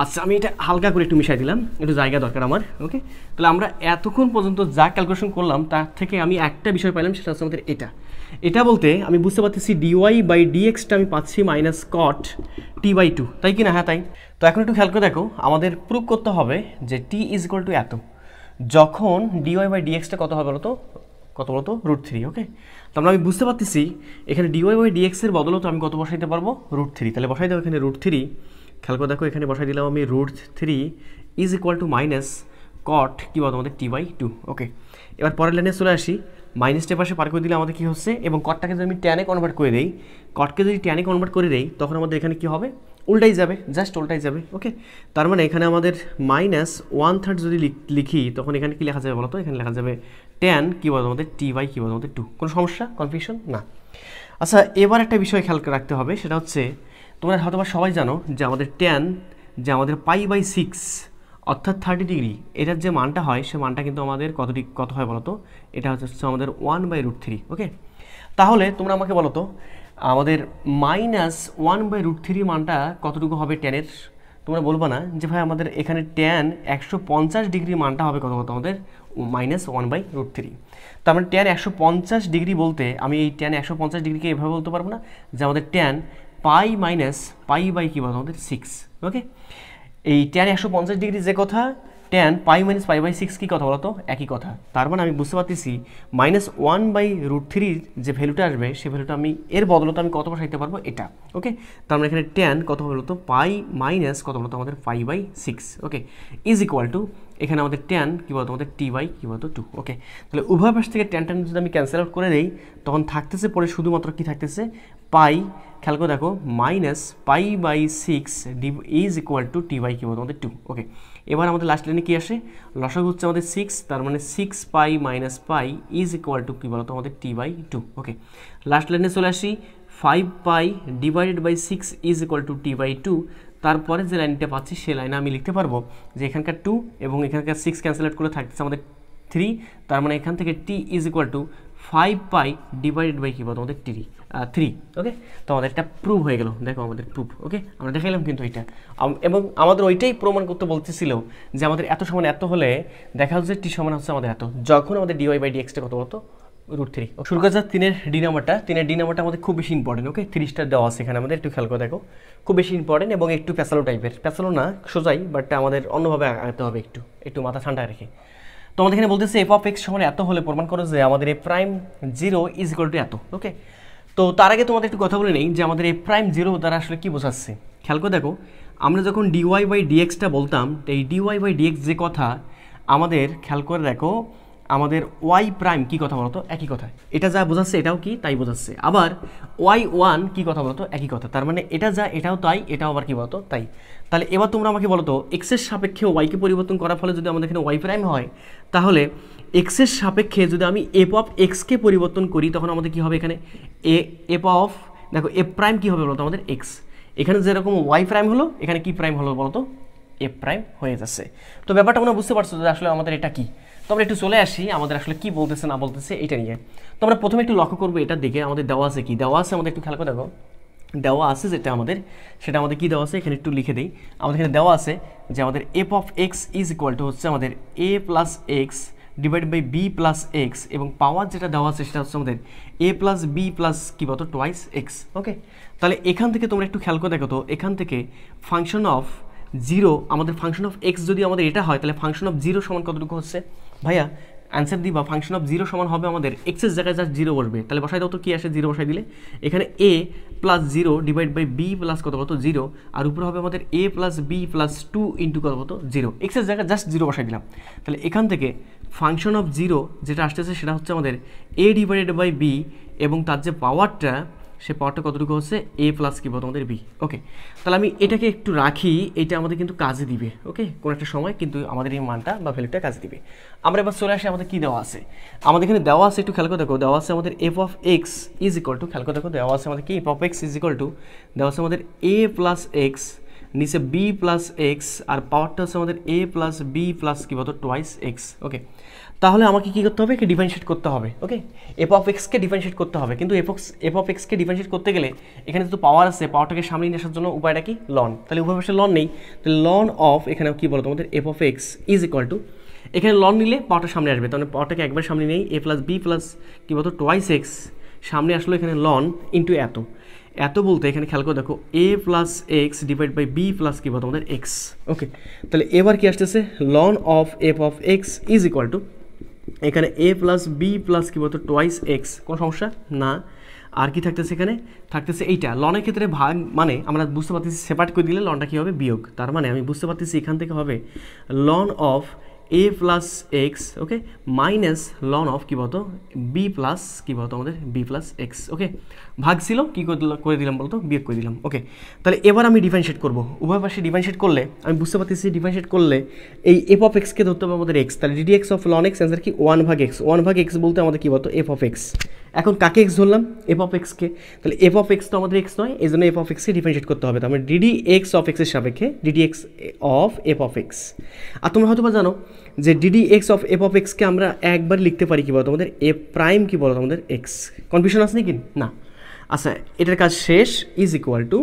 আচ্ছা, আমি এটা হালকা করে একটু মিশাই দিলাম, একটু জায়গা দরকার আমার। ওকে, তাহলে আমরা এতক্ষণ পর্যন্ত যা ক্যালকুলেশন করলাম তার থেকে আমি একটা বিষয় পাইলাম, সেটা হচ্ছে আমাদের এটা বলতে আমি বুঝতে পারতেছি dy/dxটা আমি পাচ্ছি মাইনাস কট t/2, তাই কি না? হ্যাঁ তাই। তো এখন একটু খেয়াল করে দেখো, আমাদের প্রুভ করতে হবে যে t = এত, যখন dy/dxটা কত হবে বলতো, √3। ওকে, তাহলে আমি বুঝতে পারতেছি এখানে dy/dx এর বদলতে আমি কত বসাইতে পারবো? √3। তাহলে বসাই দেবো এখানে √3। খেয়াল করে দেখো, এখানে বসাই দিলাম আমি √3 = মাইনাস কট কি বলতো আমাদের t/2। ওকে, এবার পরের লাইনে চলে আসি, মাইনাসটা পাশে পার করে দিলে আমাদের কী হচ্ছে, এবং কটটাকে যদি আমি ট্যানে কনভার্ট করে দিই, কটকে যদি ট্যানে কনভার্ট করে দিই, তখন আমাদের এখানে কী হবে? উল্টাই যাবে, জাস্ট উল্টাই যাবে। ওকে, তার মানে এখানে আমাদের -1/3 যদি লিখি, তখন এখানে কী লেখা যাবে বলতো? এখানে লেখা যাবে ট্যান কি বলতো আমাদের t/কি বলতো আমাদের 2। কোনো সমস্যা, কনফিউশন না? আচ্ছা, এবার একটা বিষয় খেয়াল রাখতে হবে, সেটা হচ্ছে তোমরা হয়তো সবাই জানো যে আমাদের ট্যান, যে আমাদের π/6 অর্থাৎ 30 ডিগ্রি, এটার যে মানটা হয় সে মানটা কিন্তু আমাদের কত হয় বলতো? এটা হচ্ছে আমাদের 1/√3। ওকে, তাহলে তোমরা আমাকে বলো তো, আমাদের -1/√3 মানটা কতটুকু হবে ট্যানের? তোমরা বলবো না যে ভাই আমাদের এখানে ট্যান 150 ডিগ্রি মানটা হবে কত আমাদের? -1/√3। তার মানে ট্যান 150 ডিগ্রি বলতে আমি এই ট্যান 150 ডিগ্রিকে এভাবে বলতে পারবো না যে আমাদের ট্যান π কি বলতো আমাদের 6। ওকে, এই ট্যান 150 ডিগ্রি যে কথা, ট্যান π/6 কি কথা বলতো? একই কথা। তার মানে আমি বুঝতে পারতেছি -1/√3 যে ভ্যালুটা আসবে, সে ভ্যালুটা আমি এর বদলতে আমি কত বসাইতে পারবো? এটা। ওকে, তার মানে এখানে ট্যান কত বলতো? কত বলতো আমাদের? π/6। ওকে, = এখানে আমাদের ট্যান কি বলতো আমাদের t/কি বলতো 2। ওকে, তাহলে উভয় পাশ থেকে ট্যান যদি আমি ক্যান্সেল আউট করে দিই, তখন থাকতেছে পরে শুধুমাত্র কি থাকতেছে? পাই। খেয়াল করে দেখো, -π/6 = t/কি বলতো আমাদের 2। ওকে, এবার আমাদের লাস্ট লাইনে কি আসে? লসাগু হচ্ছে আমাদের 6, তার মানে 6π - π = কি বলতো আমাদের t/2। ওকে, লাস্ট লাইনে চলে আসি, 5π / 6 = t/2। তারপরে যে লাইনটা পাচ্ছি সে লাইনে আমি লিখতে পারবো যে এখানকার 2 এবং এখানকার 6 ক্যান্সেল আউট করে থাকতেছে আমাদের 3, তার মানে এখান থেকে t = 5π / কি বলতো আমাদের 3। ওকে, তো আমাদের এটা প্রুভ হয়ে গেল। দেখো আমাদের প্রুফ। ওকে, আমরা দেখাইলাম কিন্তু এটা, এবং আমাদের ওইটাই প্রমাণ করতে বলতেছিল যে আমাদের এত সমান এত হলে দেখা হচ্ছে টি সমান হচ্ছে আমাদের এত, যখন আমাদের dy/dxটা কত বলতো? √3। শুরু করা যাক তিনের ডি নাম্বারটা আমাদের খুব বেশি ইম্পর্টেন্ট। ওকে, 3 স্টার দেওয়া আছে এখানে আমাদের, একটু খেয়াল করে দেখো, খুব বেশি ইম্পর্টেন্ট এবং একটু প্যাসালো টাইপের, প্যাসালো না সোজাই, বাট আমাদের অন্যভাবে আগাতে হবে, একটু মাথা ঠান্ডা রেখে। তো আমাদের এখানে বলতেছে f(x) সমান এত হলে প্রমাণ করো যে আমাদের a'0 = এত। ওকে, তো তার আগে তোমাদের একটু কথা বলে নেই যে আমাদের a'0 দ্বারা আসলে কি বোঝাচ্ছে। খেয়াল করে দেখো, আমরা যখন dy/dxটা বলতাম, তো এই dy/dx যে কথা আমাদের, খেয়াল করে দেখো আমাদের y' কি কথা বলতো? একই কথা। এটা যা বোঝাচ্ছে এটাও কি তাই বোঝাচ্ছে। আবার y1 কি কথা বলতো? একই কথা। তার মানে এটা যা এটাও তাই, এটাও আবার কি বলতো? তাই। তাহলে এবার তোমরা আমাকে বলো তো, x এর সাপেক্ষে y কে পরিবর্তন করার ফলে যদি আমাদের এখানে y' হয়, তাহলে x এর সাপেক্ষে যদি আমি f(x) কে পরিবর্তন করি, তখন আমাদের কি হবে? এখানে দেখো f' কি হবে বলতো? আমাদের x। এখানে যেরকম y' হলো, এখানে কি প্রাইম হলো বলতো? f' হয়ে যাচ্ছে। তো ব্যাপারটা তোমরা বুঝতে পারছো যে আসলে আমাদের এটা কি। তো আমরা একটু চলে আসি আমাদের আসলে কি বলতেছে না বলতেছে এটা নিয়ে। তো আমরা প্রথমে একটু লক্ষ্য করবো এটার দিকে, আমাদের দেওয়া আছে কি? দেওয়া আছে আমাদের, একটু খেয়াল করে দেখো, দেওয়া আছে যেটা আমাদের, সেটা আমাদের কি দেওয়া আছে? এখানে একটু লিখে দিই। আমাদের এখানে দেওয়া আছে যে আমাদের f(x) = হচ্ছে আমাদের a + x / b + x, এবং পাওয়ার যেটা দেওয়া আছে সেটা হচ্ছে আমাদের a + b + কি বলতো? Twice x। ওকে, তাহলে এখান থেকে তোমরা একটু খেয়াল করে দেখো তো, এখান থেকে ফাংশন অফ 0, আমাদের ফাংশন অফ x যদি আমাদের এটা হয়, তাহলে ফাংশন অফ 0 সমান কতটুকু হচ্ছে? ভাইয়া অ্যান্সার দিবা, ফাংশন অফ 0 সমান হবে আমাদের x এর জায়গায় জাস্ট 0 বসবে। তাহলে বসাই দাও তো, কি আসে? 0 বসাই দিলে এখানে a + 0 / b + কত বলতো? 0, আর উপরে হবে আমাদের a + b + 2 * কত বলতো? 0। x এর জায়গায় জাস্ট 0 বসাই দিলাম। তাহলে এখান থেকে ফাংশন অফ 0 যেটা আসতেছে সেটা হচ্ছে আমাদের a / b, এবং তার যে পাওয়ারটা, সে পাওয়ারটা কতটুকু হচ্ছে? a + কি বলতো আমাদের b। ওকে, তাহলে আমি এটাকে একটু রাখি, এটা আমাদের কিন্তু কাজে দিবে। ওকে, কোনো একটা সময় কিন্তু আমাদের এই মানটা বা ভ্যালুটা কাজে দিবে। আমরা এবার চলে আসি আমাদের কি দেওয়া আছে। আমাদের এখানে দেওয়া আছে, একটু খেয়াল করে দেখো, দেওয়া আছে আমাদের f(x) = খেয়াল করে দেখো, দেওয়া আছে আমাদের কি? f(x) দেওয়া আছে আমাদের a + x, নিচে b + x, আর পাওয়ারটা হচ্ছে আমাদের a + b + কি বলতো? Twice x। ওকে, তাহলে আমাকে কী করতে হবে, একে ডিফারেন্সিয়েট করতে হবে। ওকে, এফ অফ এক্সকে ডিফারেন্সিয়েট করতে হবে, কিন্তু এফ অফ এক্সকে ডিফারেন্সিয়েট করতে গেলে এখানে যেহেতু পাওয়ার আছে, পাওয়ারটাকে সামনে নিয়ে আসার জন্য উপায়টা কি, লন। তাহলে উভয় পাশে লন নেই, তাহলে লন অফ এখানে কী বলো তোমাদের F of X is equal to, এখানে লন নিলে পাওয়ারটা সামনে আসবে, তাহলে পাওয়ারটাকে একবার সামনে নেই, এ প্লাস বি প্লাস কী বলতো টোয়াইস এক্স, সামনে আসলো এখানে লন ইন্টু এত বলতে এখানে খেয়াল করে দেখো A plus X divide by B plus কী বলতো আমাদের এক্স। ওকে, তাহলে এবার কি আসতেছে, ln of F of X is equal to এখানে এ প্লাস বি প্লাস কী বলতো টোয়াইস এক্স, কোনো সমস্যা না। আর কি থাকতেছে, এখানে থাকতেছে এইটা লনের ক্ষেত্রে ভাগ, মানে আমরা বুঝতে পারতেছি সেপারেট করে দিলে লনটা কী হবে, বিয়োগ। তার মানে আমি বুঝতে পারতেছি এখান থেকে হবে ln of A plus X, okay, minus ln of কী বলতো বি প্লাস কী বলতো আমাদের বি প্লাস এক্স। ওকে, ভাগ ছিল কী করে দিলাম বলতো, বিয়োগ করে দিলাম। ওকে, তাহলে এবার আমি ডিফারেন্সিয়েট করবো, উভয় পাশে ডিফারেন্সিয়েট করলে আমি বুঝতে পারতেছি ডিফারেন্সিয়েট করলে এই এফ অফ এক্সকে ধরতে হবে আমাদের এক্স, তাহলে DD X of ln x answer কি 1/x, 1/x বলতে আমাদের কী বলতো এফ অফ এক্স। এখন কাকে এক্স ধরলাম, এফ অফ এক্সকে, তাহলে এফ অফ এক্স তো আমাদের এক্স নয়, এই জন্য এফ অফ এক্সকে ডিফারেন্সিয়েট করতে হবে, তার মানে ডিডি এক্স অফ এক্সের সাপেক্ষে d d X of F of X. আর তোমরা হয়তো বা জানো যে d d X of F of এক্সকে আমরা একবার লিখতে পারি কী বলতো আমাদের এফ প্রাইম কী বলতো আমাদের এক্স। কনফিউশন আছে নাকি না? আচ্ছা, এটার কাজ শেষ, ইজ ইকুয়াল টু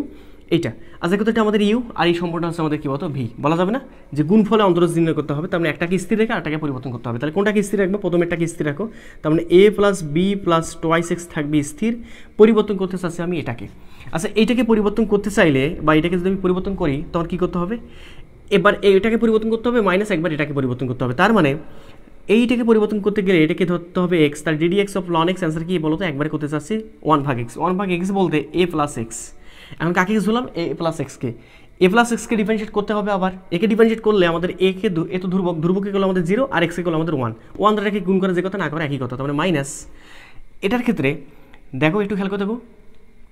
এইটা। আচ্ছা, কত এটা আমাদের ইউ, আর এই সম্পর্কটা হচ্ছে আমাদের কী বলতো ভি। বলা যাবে না যে গুণফলে অন্তরজ নির্ণয় করতে হবে, তার মানে একটাকে স্থির রেখে আরটাকে পরিবর্তন করতে হবে। তাহলে কোনটাকে স্থির রাখবে, প্রথমে এটাকে স্থির রাখো, তার মানে A plus B plus twice X থাকবে স্থির, পরিবর্তন করতে চাচ্ছি আমি এটাকে। আচ্ছা, এইটাকে পরিবর্তন করতে চাইলে বা এটাকে যদি আমি পরিবর্তন করি তখন কী করতে হবে, এবার এটাকে পরিবর্তন করতে হবে মাইনাস একবার এটাকে পরিবর্তন করতে হবে, তার মানে এইটাকে পরিবর্তন করতে গেলে এটাকে ধরতে হবে এক্স, তার DD X of ln x answer কি বলতো একবারে করতে চাচ্ছি 1/x, 1/x বলতে এ প্লাস এক্স। এখন কাকে এক্স ধরলাম, এ প্লাস এক্সকে, এ প্লাস এক্সকে ডিফারেন্সিয়েট করতে হবে, আবার একে ডিফারেন্সিয়েট করলে আমাদের একে এ তো ধ্রুবকে করলে আমাদের 0 আর এক্সকে করলে আমাদের 1 দ্বারাকে গুণ করে যে কথা না করে একই কথা, তার মানে মাইনাস। এটার ক্ষেত্রে দেখো একটু খেয়াল করে দেখো,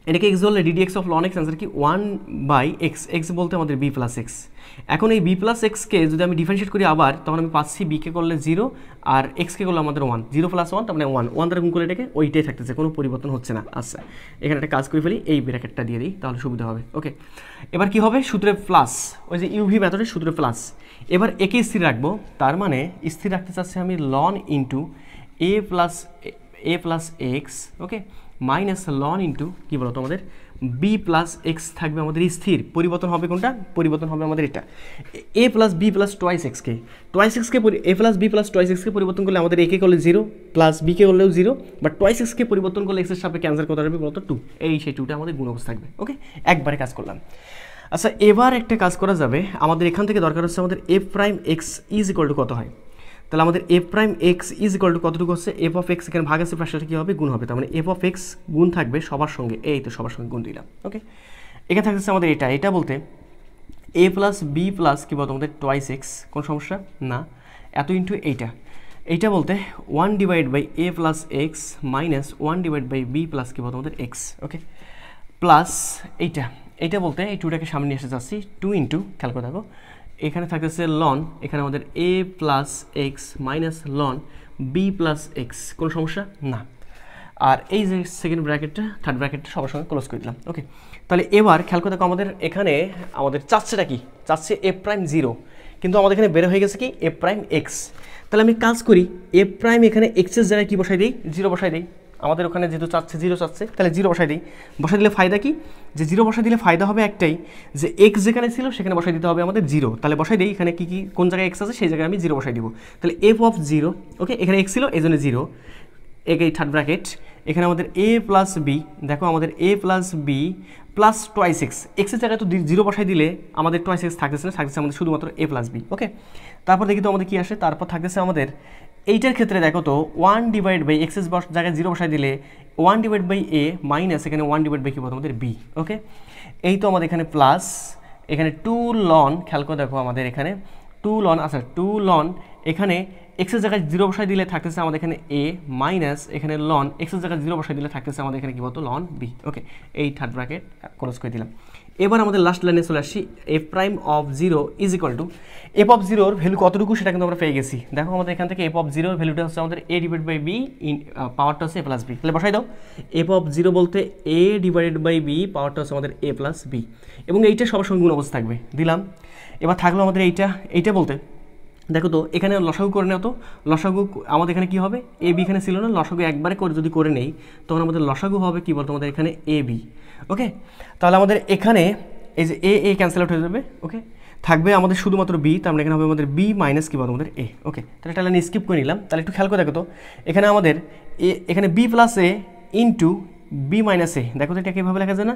এটাকে এক্স ধরলে DD X of ln x answer কি 1/x, এক্স বলতে আমাদের বি প্লাস এক্স। এখন এই বি প্লাস এক্সকে যদি আমি ডিফারেন্সিয়েট করি আবার, তখন আমি পাচ্ছি বিকে করলে 0 আর এক্সকে করলে আমাদের 1, 0 + 1 তার মানে 1 দ্বারা গুণ করে এটাকে ওইটাই থাকতেছে, কোনো পরিবর্তন হচ্ছে না। আচ্ছা, এখানে একটা কাজ করে ফেলি, এই ব্র্যাকেটটা দিয়ে দিই তাহলে সুবিধা হবে। ওকে, এবার কি হবে, সূত্রে প্লাস, ওই যে ইউভি মেথডের সূত্রে প্লাস। এবার একে স্থির রাখবো, তার মানে স্থির রাখতে চাচ্ছি আমি লন ইন্টু এ plus X, okay, minus loan into কী বলো তো আমাদের বি প্লাস এক্স থাকবে আমাদের স্থির, পরিবর্তন হবে কোনটা, পরিবর্তন হবে আমাদের এটা এ প্লাস বি প্লাস টোয়াইস এক্সকে, এ প্লাস বি প্লাস টোয়াইস এক্সকে পরিবর্তন করলে আমাদের একে করলে 0 প্লাস বিকে করলেও 0, বাট টোয়াইস এক্সকে পরিবর্তন করলে এক্সের সাপেক্ষে ক্যান্সেল করতে হবে বলতো 2, এই সেই 2টা আমাদের গুণ অবস্থা থাকবে। ওকে, একবারে কাজ করলাম। আচ্ছা, এবার একটা কাজ করা যাবে, আমাদের এখান থেকে দরকার হচ্ছে আমাদের F prime x is equal to কত হয়, তাহলে আমাদের F prime x is equal two কতটুকু হচ্ছে, এফ অফ এক্স এখানে ভাগ আছে পাশে কী হবে, গুণ হবে, তার মানে এফ অফ এক্স গুণ থাকবে সবার সঙ্গে, এই তো সবার সঙ্গে গুণ দিলাম। ওকে, এখানে থাকতেছে আমাদের এটা বলতে এ প্লাস বি প্লাস কী বলতো আমাদের টোয়াইস এক্স, কোনো সমস্যা না, এত ইন্টু এইটা বলতে 1/a plus X minus 1/b plus কী বলতো আমাদের এক্স। ওকে, প্লাস এইটা বলতে এই 2টাকে সামনে নিয়ে এসে যাচ্ছি, 2 ইন্টু খেয়াল করে দেখো এখানে থাকতেছে লন, এখানে আমাদের A plus X minus ln B plus X, কোনো সমস্যা না। আর এই যে সেকেন্ড ব্র্যাকেটটা থার্ড ব্র্যাকেটটা সবার সঙ্গে ক্লোজ করে দিলাম। ওকে, তাহলে এবার খেয়াল করে দেখো আমাদের এখানে আমাদের চাচ্ছেটা কি, চাচ্ছে এফ প্রাইম 0, কিন্তু আমাদের এখানে বের হয়ে গেছে কি এফ প্রাইম এক্স। তাহলে আমি কাজ করি, এফ প্রাইম এখানে এক্সের জায়গায় কী বসাই দিই, 0 বসাই দিই। আমাদের ওখানে যেহেতু চাচ্ছে 0 চাচ্ছে, তাহলে 0 বসাই দিই। বসাই দিলে ফায়দা কি, যে 0 বসাই দিলে ফায়দা হবে একটাই, যে এক্স যেখানে ছিল সেখানে বসাই দিতে হবে আমাদের 0। তাহলে বসাই দিই এখানে কি কোন জায়গায় এক্স আছে সেই জায়গায় আমি 0 বসাই দিব। তাহলে এফ অফ 0, ওকে, এখানে এক্স ছিল এই জন্য 0, এই থার্ড ব্র্যাকেট, এখানে আমাদের এ প্লাস বি, দেখো আমাদের A plus B plus twice X, এক্সের জায়গায় তো 0 বসাই দিলে আমাদের টোয়াইস এক্স থাকতেছে না, থাকতেছে আমাদের শুধুমাত্র এ প্লাস বি। ওকে, তারপর দেখি তো আমাদের কী আসে, তারপর থাকতেছে আমাদের এইটার ক্ষেত্রে দেখো তো 1/x এর জায়গায় 0 বসাই দিলে 1/a মাইনাস এখানে 1/b কী বলতো আমাদের বি। ওকে, এই তো আমাদের এখানে প্লাস, এখানে 2 লন, খেয়াল করে দেখো আমাদের এখানে 2 লন, আচ্ছা 2 লন, এখানে এক্সের জায়গায় 0 বসাই দিলে থাকতেছে আমাদের এখানে এ মাইনাস এখানে লন এক্সের জায়গায় 0 বসাই দিলে থাকতেছে আমাদের এখানে কী বলতো লন বি। ওকে, এই থার্ড ব্র্যাকেট ক্লোজ করে দিলাম। এবার আমাদের লাস্ট লাইনে চলে আসছি, F prime of 0 is equal two F of 0 value কতটুকু সেটা কিন্তু আমরা পেয়ে গেছি। দেখো আমাদের এখান থেকে এফ অফ 0 ভ্যালুটা হচ্ছে আমাদের a ডিভাইড বাই বি, পাওয়ারটা হচ্ছে a প্লাস বি। তাহলে বসাই দাও, এফ অফ 0 বলতে a ডিভাইডেড বাই বি, পাওয়ারটা হচ্ছে আমাদের a প্লাস বি, এবং এইটা সবার সঙ্গে গুণ অবস্থা থাকবে, দিলাম। এবার থাকলো আমাদের এইটা বলতে দেখো তো এখানে লসাগু করে নাও তো, লসাগু আমাদের এখানে কি হবে, এ বি এখানে ছিল না, লসাগু একবারে করে যদি করে নেই তখন আমাদের লসাগু হবে কি বলতো আমাদের এখানে এ বি। ওকে, তাহলে আমাদের এখানে এই যে এ ক্যান্সেল আউট হয়ে যাবে। ওকে, থাকবে আমাদের শুধুমাত্র বি, তার মানে এখানে হবে আমাদের বি মাইনাস কি বলতো আমাদের এ। ওকে, তাহলে এটা আমি স্কিপ করে নিলাম। তাহলে একটু খেয়াল করে দেখো তো এখানে আমাদের এখানে বি প্লাস এ ইন্টু বি মাইনাস এ, দেখো তো এটা কীভাবে লেখা যায় না,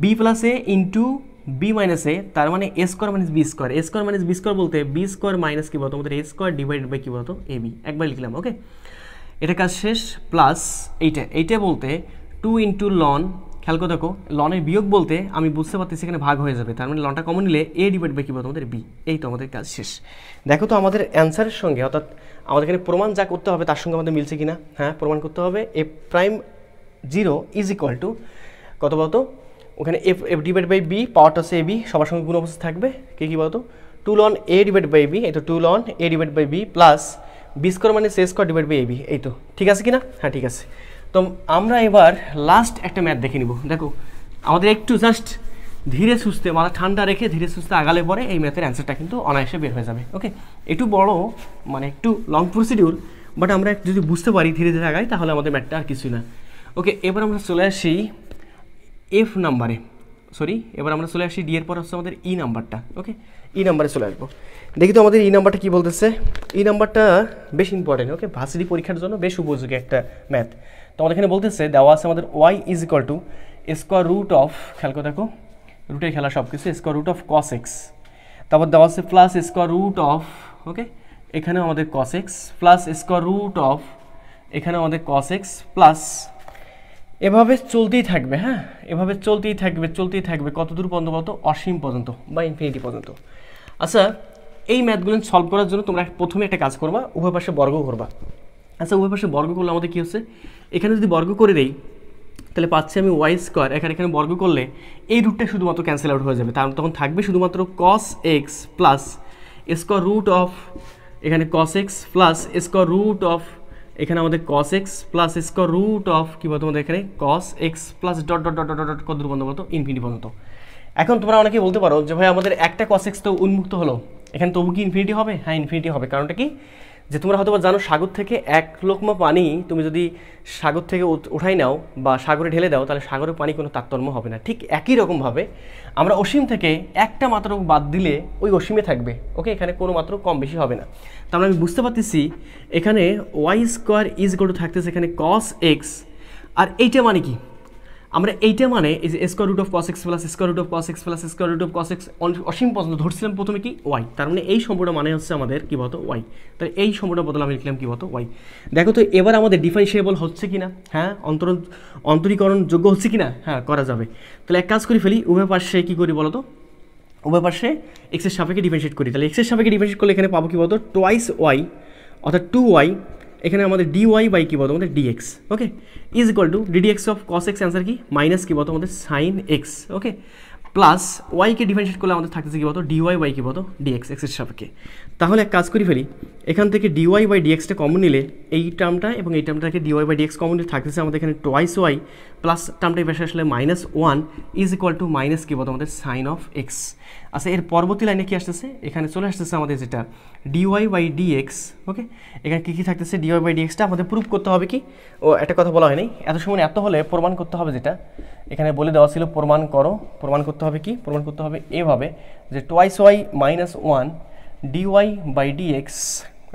বি প্লাস এ ইন্টু বি মাইনাস এ, তার মানে এ স্কোয়ার মাইনাস বি স্কোয়ার, এ স্কোয়ার মাইনাস বি স্কোয়ার বলতে বি স্কোয়ার মাইনাস কী বলতো আমাদের এ স্কোয়ার ডিভাইডেড বাই কী বলতো এ বি, একবার লিখলাম। ওকে, এটা কাজ শেষ। প্লাস এইটা বলতে 2 ইন্টু লন, খেয়াল করে দেখো লনের বিয়োগ বলতে আমি বুঝতে পারতেছি এখানে ভাগ হয়ে যাবে, তার মানে লনটা কমন নিলে এ ডিভাইড বাই কী বলতো আমাদের বি। এই তো আমাদের কাজ শেষ। দেখো তো আমাদের অ্যান্সারের সঙ্গে, অর্থাৎ আমাদের এখানে প্রমাণ যা করতে হবে তার সঙ্গে আমাদের মিলছে কিনা। হ্যাঁ, প্রমাণ করতে হবে এ প্রাইম 0 ইজ ইকুয়াল টু কত বলতো, ওখানে এফ ডিভাইড বাই বি, পাওয়ারটা হচ্ছে এ বি, সবার সঙ্গে গুণ অবস্থা থাকবে কী বলতো 2 ln A divide by B, এই তো 2 ln A divide by B plus B square মানে সে square divide by A B. এই তো ঠিক আছে কিনা? হ্যাঁ ঠিক আছে। তো আমরা এবার লাস্ট একটা ম্যাথ দেখে নিব। দেখো আমাদের একটু জাস্ট ধীরে সুস্থে মাথা ঠান্ডা রেখে ধীরে সুস্থে আগালে পরে এই ম্যাথের অ্যান্সারটা কিন্তু অনায়াসে বের হয়ে যাবে। ওকে, একটু বড় মানে একটু লং প্রসিডিউর, বাট আমরা যদি বুঝতে পারি ধীরে ধীরে আগাই তাহলে আমাদের ম্যাথটা আর কিছুই না। ওকে, এবার আমরা চলে আসি এফ নাম্বারে, এবার আমরা চলে আসি ডি এর পর হচ্ছে আমাদের ই নাম্বারটা। ওকে, ই নাম্বারে চলে আসবো। দেখি তো আমাদের ই নাম্বারটা কী বলতেছে। ই নাম্বারটা বেশ ইম্পর্টেন্ট। ওকে, ভার্সিটি পরীক্ষার জন্য বেশ উপযোগী একটা ম্যাথ। তো আমাদের এখানে বলতেছে দেওয়া আছে আমাদের Y is equal to square root of, খেয়াল করে দেখো রুটের খেলা সব কিছু, square root of cos X, তারপর দেওয়া আছে plus square root of, okay এখানে আমাদের cos X plus square root of, এখানে আমাদের কস এক্স প্লাস, এভাবে চলতেই থাকবে। হ্যাঁ, এভাবে চলতেই থাকবে কত দূর পর্যন্ত বলতো, অসীম পর্যন্ত বা ইনফিনিটি পর্যন্ত। আচ্ছা, এই ম্যাথগুলো সলভ করার জন্য তোমরা প্রথমে একটা কাজ করবা, উভয় পাশে বর্গ করবা। আচ্ছা, উভয় পাশে বর্গ করলে আমাদের কী হচ্ছে, এখানে যদি বর্গ করে দেই তাহলে পাচ্ছি আমি ওয়াই স্কোয়ার, এখানে বর্গ করলে এই রুটটা শুধুমাত্র ক্যান্সেল আউট হয়ে যাবে, তার তখন থাকবে শুধুমাত্র cos X plus square root of, এখানে cos X plus square root of, এখানে আমাদের cos x plus square root of কী বলতো আমাদের এখানে cos x plus dot dot dot dot কত দূর পর্যন্ত বলতো, ইনফিনিটি পর্যন্ত। এখন তোমরা অনেকেই বলতে পারো যে ভাই আমাদের একটা cos x তো উন্মুক্ত হলো, এখানে তবু কি ইনফিনিটি হবে? হ্যাঁ ইনফিনিটি হবে। কারণটা কি, যে তোমরা হয়তো জানো সাগর থেকে এক লোকমা পানি তুমি যদি সাগর থেকে উঠাই নাও বা সাগরে ঢেলে দাও তাহলে সাগরের পানি কোনো তারতম্য হবে না। ঠিক একই রকমভাবে আমরা অসীম থেকে একটা মাত্র বাদ দিলে ওই অসীমে থাকবে। ওকে, এখানে কোনো মাত্র কম বেশি হবে না। তাহলে আমি বুঝতে পারতেছি এখানে Y square is equal to থাকতেছে এখানে cos x, আর এইটা মানে কি, আমরা এইটা মানে এই যে square root of cos x plus square root of cos x plus square root of cos x অসীম পর্যন্ত ধরছিলাম প্রথমে কি ওয়াই, তার মানে এই সম্পূর্ণ মানে হচ্ছে আমাদের কী বলতো ওয়াই। তাহলে এই সম্পূর্ণ বদলে আমি লিখলাম কী বলতো ওয়াই। দেখো তো এবার আমাদের ডিফারেন্সিয়েবল হচ্ছে কি না, হ্যাঁ অন্তরীকরণ যোগ্য হচ্ছে কি না, হ্যাঁ করা যাবে। তাহলে এক কাজ করি ফেলি, উভয় পাশে কী করি বলো তো, উভয় পাশে এক্সের সাপেক্ষে ডিফারেন্সিয়েট করি। তাহলে এক্সের সাপেক্ষে ডিফারেন্সিয়েট করলে এখানে পাবো কী বলতো টোয়াইস ওয়াই, অর্থাৎ 2y, এখানে আমাদের dy বাই কী বলতো আমাদের dx। Okay, is equal two ddx of cos x answer কি মাইনাস কী বলতো আমাদের সাইন x। ওকে, প্লাস ওয়াইকে ডিফারেন্সিয়েট করলে আমাদের থাকতেছে কী বলতো dy বাই কী বলতো dx এক্সের সাপেক্ষে। তাহলে এক কাজ করি ফেলি, এখান থেকে dy বাই dxটা কমন নিলে এই টার্মটা এবং এই টার্মটাকে dy বাই dx কমন নিলে থাকতেছে আমাদের এখানে টোয়াইস ওয়াই প্লাস টার্মটা এই পাশে আসলে -1 ইজ ইকুয়াল টু মাইনাস কী বলতো আমাদের সাইন অফ x। আচ্ছা, এর পরবর্তী লাইনে কি আসতেছে, এখানে চলে আসতেছে আমাদের যেটা dy বাই dx। ওকে, এখানে কী থাকতেছে dy বাই dxটা আমাদের প্রুফ করতে হবে কি, ও একটা কথা বলা হয়নি এত সময়, এত হলে প্রমাণ করতে হবে, যেটা এখানে বলে দেওয়া ছিল প্রমাণ করো, প্রমাণ করতে হবে কি, প্রমাণ করতে হবে এভাবে যে twice Y -1 dy by dx,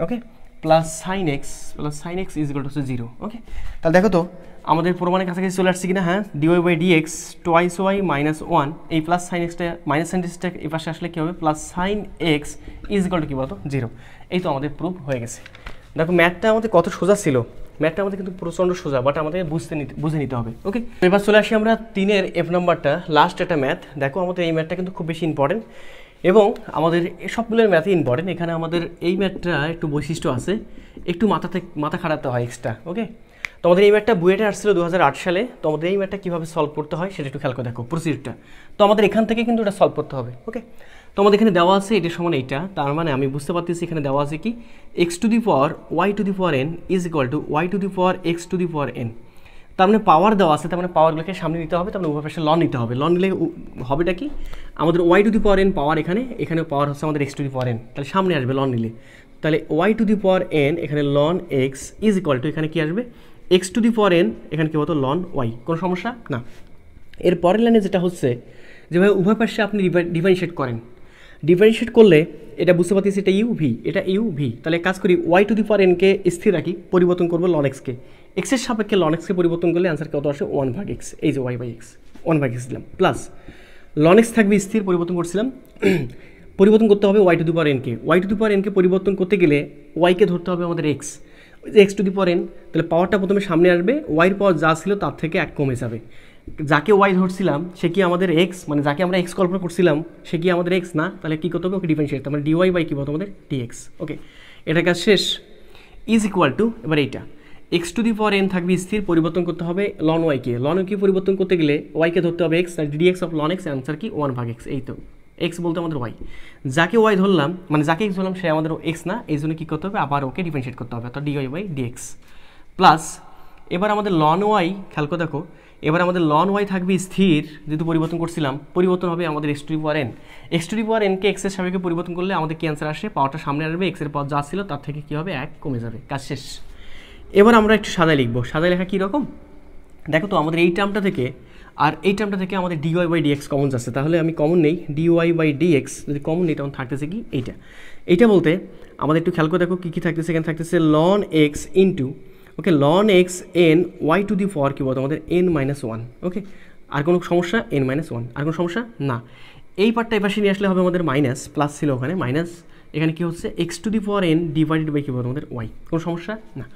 okay plus sine x is equal to 0। Okay, তাহলে দেখো তো আমাদের প্রমাণের কাছাকাছি চলে আসছে কিনা। হ্যাঁ, dy by dx twice Y -1, এই প্লাস সাইন এক্সটা মাইনাস সাইন এক্সটা এই পাশে আসলে কী হবে plus sine x is equal to কী বলতো 0। এই তো আমাদের প্রুফ হয়ে গেছে। দেখো ম্যাথটা আমাদের কত সোজা ছিল, ম্যাথটা আমাদের কিন্তু প্রচণ্ড সোজা, বাট আমাদের বুঝে নিতে হবে। ওকে, এবার চলে আসি আমরা 3-এর এফ নাম্বারটা, লাস্ট একটা ম্যাথ। দেখো আমাদের এই ম্যাথটা কিন্তু খুব বেশি ইম্পর্টেন্ট এবং আমাদের সবগুলোর ম্যাথই ইম্পর্টেন্ট। এখানে আমাদের এই ম্যাথটা একটু বৈশিষ্ট্য আছে, একটু মাথা খাটাতে হয় এক্সট্রা। ওকে, তো আমাদের এই ম্যাথটা বুয়েটে আসছিল 2008 সালে। তো আমাদের এই ম্যাথটা কীভাবে সলভ করতে হয় সেটা একটু খেয়াল করে দেখো প্রসিডিউরটা। তো আমাদের এখান থেকে কিন্তু এটা সলভ করতে হবে। ওকে, তো আমাদের এখানে দেওয়া আছে এটার সমান এইটা, তার মানে আমি বুঝতে পারতেছি এখানে দেওয়া আছে কি x to the power y to the power n is equal two y to the power x to the power n। তার মানে পাওয়ার দেওয়া আছে, তার মানে পাওয়ারগুলোকে সামনে নিতে হবে, তার মানে উভয় পাশে লন নিতে হবে। লন নিলে হবেটা কি, আমাদের y to the power n power এখানে পাওয়ার হচ্ছে আমাদের x to the power n, তাহলে সামনে আসবে লন নিলে। তাহলে Y to the power N এখানে ln X is equal to এখানে কি আসবে X to the power N এখানে কি হতো লন ওয়াই। কোনো সমস্যা না। এর পরের লাইনে যেটা হচ্ছে যেভাবে উভয় পাশে আপনি ডিফারেন্সিয়েট করেন, ডিফারেন্সিয়েট করলে এটা বুঝতে পারতেছি এটা ইউ ভি, এটা ইউ ভি। তাহলে কাজ করি ওয়াই টু দি পাওয়ার এনকে স্থির রাখি, পরিবর্তন করবো লন এক্সকে, এক্সের সাপেক্ষে লন এক্সকে পরিবর্তন করলে অ্যান্সার কত আসে 1/x। এই যে ওয়াই বাই এক্স 1/x দিলাম, প্লাস লন এক্স থাকবে স্থির, পরিবর্তন করছিলাম, পরিবর্তন করতে হবে ওয়াই টু দি পাওয়ার এনকে। ওয়াই টু দি পাওয়ার এনকে পরিবর্তন করতে গেলে ওয়াইকে ধরতে হবে আমাদের x, x to the power n. তাহলে পাওয়ারটা প্রথমে সামনে আসবে, ওয়াইয়ের পাওয়ার যা ছিল তার থেকে এক কমে যাবে। যাকে ওয়াই ধরছিলাম সে কি আমাদের এক্স, মানে যাকে আমরা এক্স কল্পনা করছিলাম সে কি আমাদের এক্স না, তাহলে কী করতে হবে ওকে ডিফারেন্সিয়েট, তার মানে ডিওয়াই বাই কী বলতো আমাদের ডিএক্স। ওকে, এটা কাজ শেষ। ইজ ইকুয়াল টু এবার এইটা x to the power N থাকবে স্থির, পরিবর্তন করতে হবে লন ওয়াইকে, লন ওয়াইকে পরিবর্তন করতে গেলে ওয়াইকে ধরতে হবে x, d x of ln x, answer কি 1/x। এই তো এক্স বলতে আমাদের ওয়াই, যাকে ওয়াই ধরলাম মানে যাকে এক্স ধরলাম সে আমাদের এক্স না, এই জন্য কী করতে হবে আবার ওকে ডিফারেন্সিয়েট করতে হবে, তো ডিওয়াই বাই ডিএক্স। প্লাস এবার আমাদের লন ওয়াই খেয়াল করে দেখো, এবার আমাদের লন ওয়াই থাকবে স্থির, যেহেতু পরিবর্তন করছিলাম, পরিবর্তন হবে আমাদের x to the power n. X to the power এনকে এক্সের সাপেক্ষে পরিবর্তন করলে আমাদের কি অ্যান্সার আসে, পাওয়ারটা সামনে আসবে, এক্সের পাওয়ার যা ছিল তার থেকে কী হবে এক কমে যাবে, কাজ শেষ। এবার আমরা একটু সাদায় লিখবো, সাদায় লেখা কীরকম দেখো তো, আমাদের এই টার্মটা থেকে আর এই টার্মটা থেকে আমাদের ডিওয়াই বাই ডিএক্স কমন যাচ্ছে, তাহলে আমি কমন নেই ডিওয়াই বাই ডিএক্স, যদি কমন নেই তখন থাকতেছে কি এইটা। এইটা বলতে আমাদের একটু খেয়াল করে দেখো কী কী থাকতেছে, এখানে থাকতেছে ln X into okay ln x N Y to the power কী বলতো আমাদের n-1। ওকে, আর কোনো সমস্যা n-1, আর কোনো সমস্যা না। এই পার্টটা এই পাশে নিয়ে আসলে হবে আমাদের মাইনাস, প্লাস ছিল ওখানে মাইনাস, এখানে কী হচ্ছে X to the power N divided by কী বলতো আমাদের ওয়াই, কোনো সমস্যা না।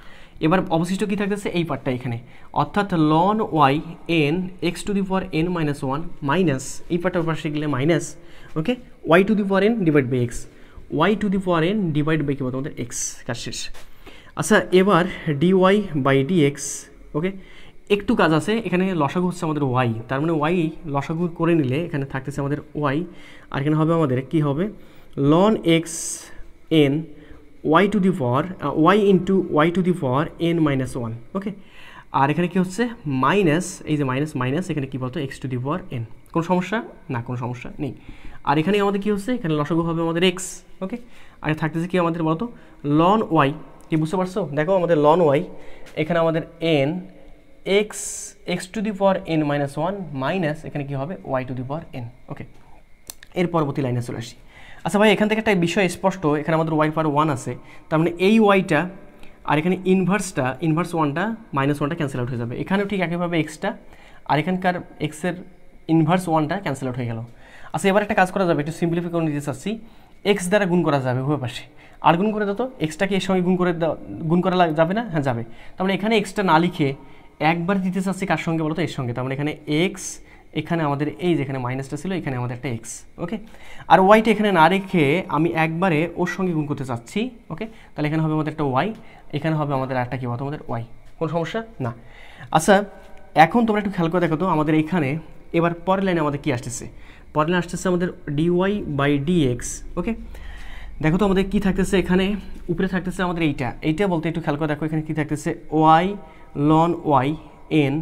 এবার অবশিষ্ট কী থাকতেছে এই পার্টটা এখানে, অর্থাৎ ln Y N x to the power n-1 minus এই পার্টটার পাশে গেলে minus okay Y to the power N divide by X, Y to the power N divide by কী বলতো আমাদের এক্স, কাজ শেষ। আচ্ছা এবার ডিওয়াই বাই ডিএক্স ওকে, একটু কাজ আছে, এখানে লসাগু হচ্ছে আমাদের ওয়াই, তার মানে ওয়াই লসাগু করে নিলে এখানে থাকতেছে আমাদের ওয়াই, আর এখানে হবে আমাদের কি হবে ln x N Y to the power y into y to the power n-1 okay, আর এখানে কি হচ্ছে মাইনাস, এই যে মাইনাস মাইনাস এখানে কী বলতো x to the power N, কোনো সমস্যা না, কোনো সমস্যা নেই। আর এখানে আমাদের কী হচ্ছে এখানে লসাগু হবে আমাদের এক্স ওকে, আর থাকতেছে কি আমাদের বলতো লন ওয়াই, কি বুঝতে পারছো দেখো আমাদের লন ওয়াই এখানে আমাদের N X x to the power n-1 minus এখানে কী হবে Y to the power N. Okay, এর পরবর্তী লাইনে চলে আসি। আচ্ছা ভাই এখান থেকে একটা বিষয় স্পষ্ট, এখানে আমাদের ওয়াই পাওয়ার 1 আছে, তার মানে এই ওয়াইটা আর এখানে ইনভার্স 1টা -1টা ক্যান্সেল আউট হয়ে যাবে, এখানেও ঠিক একইভাবে এক্সটা আর এখানকার এক্সের ইনভার্স 1টা ক্যান্সেল আউট হয়ে গেল। আচ্ছা এবার একটা কাজ করা যাবে, একটু সিম্পলিফাই করে নিতে চাচ্ছি, এক্স দ্বারা গুণ করা যাবে উভয় পাশে, আর গুণ করে দাও তো, এক্সটাকে এর সঙ্গে গুণ করা যাবে না, হ্যাঁ যাবে। তার মানে এখানে এক্সটা না লিখে একবার দিতে চাচ্ছি কার সঙ্গে বলো তো এর সঙ্গে, তার মানে এখানে এক্স, এখানে আমাদের এই যেখানে মাইনাসটা ছিল এখানে আমাদের একটা এক্স ওকে, আর ওয়াইটা এখানে না রেখে আমি একবারে ওর সঙ্গে গুণ করতে চাচ্ছি ওকে, তাহলে এখানে হবে আমাদের একটা ওয়াই, এখানে হবে আমাদের একটা কী বলতো আমাদের ওয়াই, কোনো সমস্যা না। আচ্ছা এখন তোমরা একটু খেয়াল করে দেখো তো আমাদের এখানে এবার পরের লাইনে আমাদের কী আসতেছে, পরের লাইনে আসতেছে আমাদের ডিওয়াই বাই ডিএক্স ওকে, দেখো তো আমাদের কী থাকতেছে এখানে উপরে থাকতেছে আমাদের এইটা বলতে একটু খেয়াল করে দেখো এখানে কী থাকতেছে y ln Y N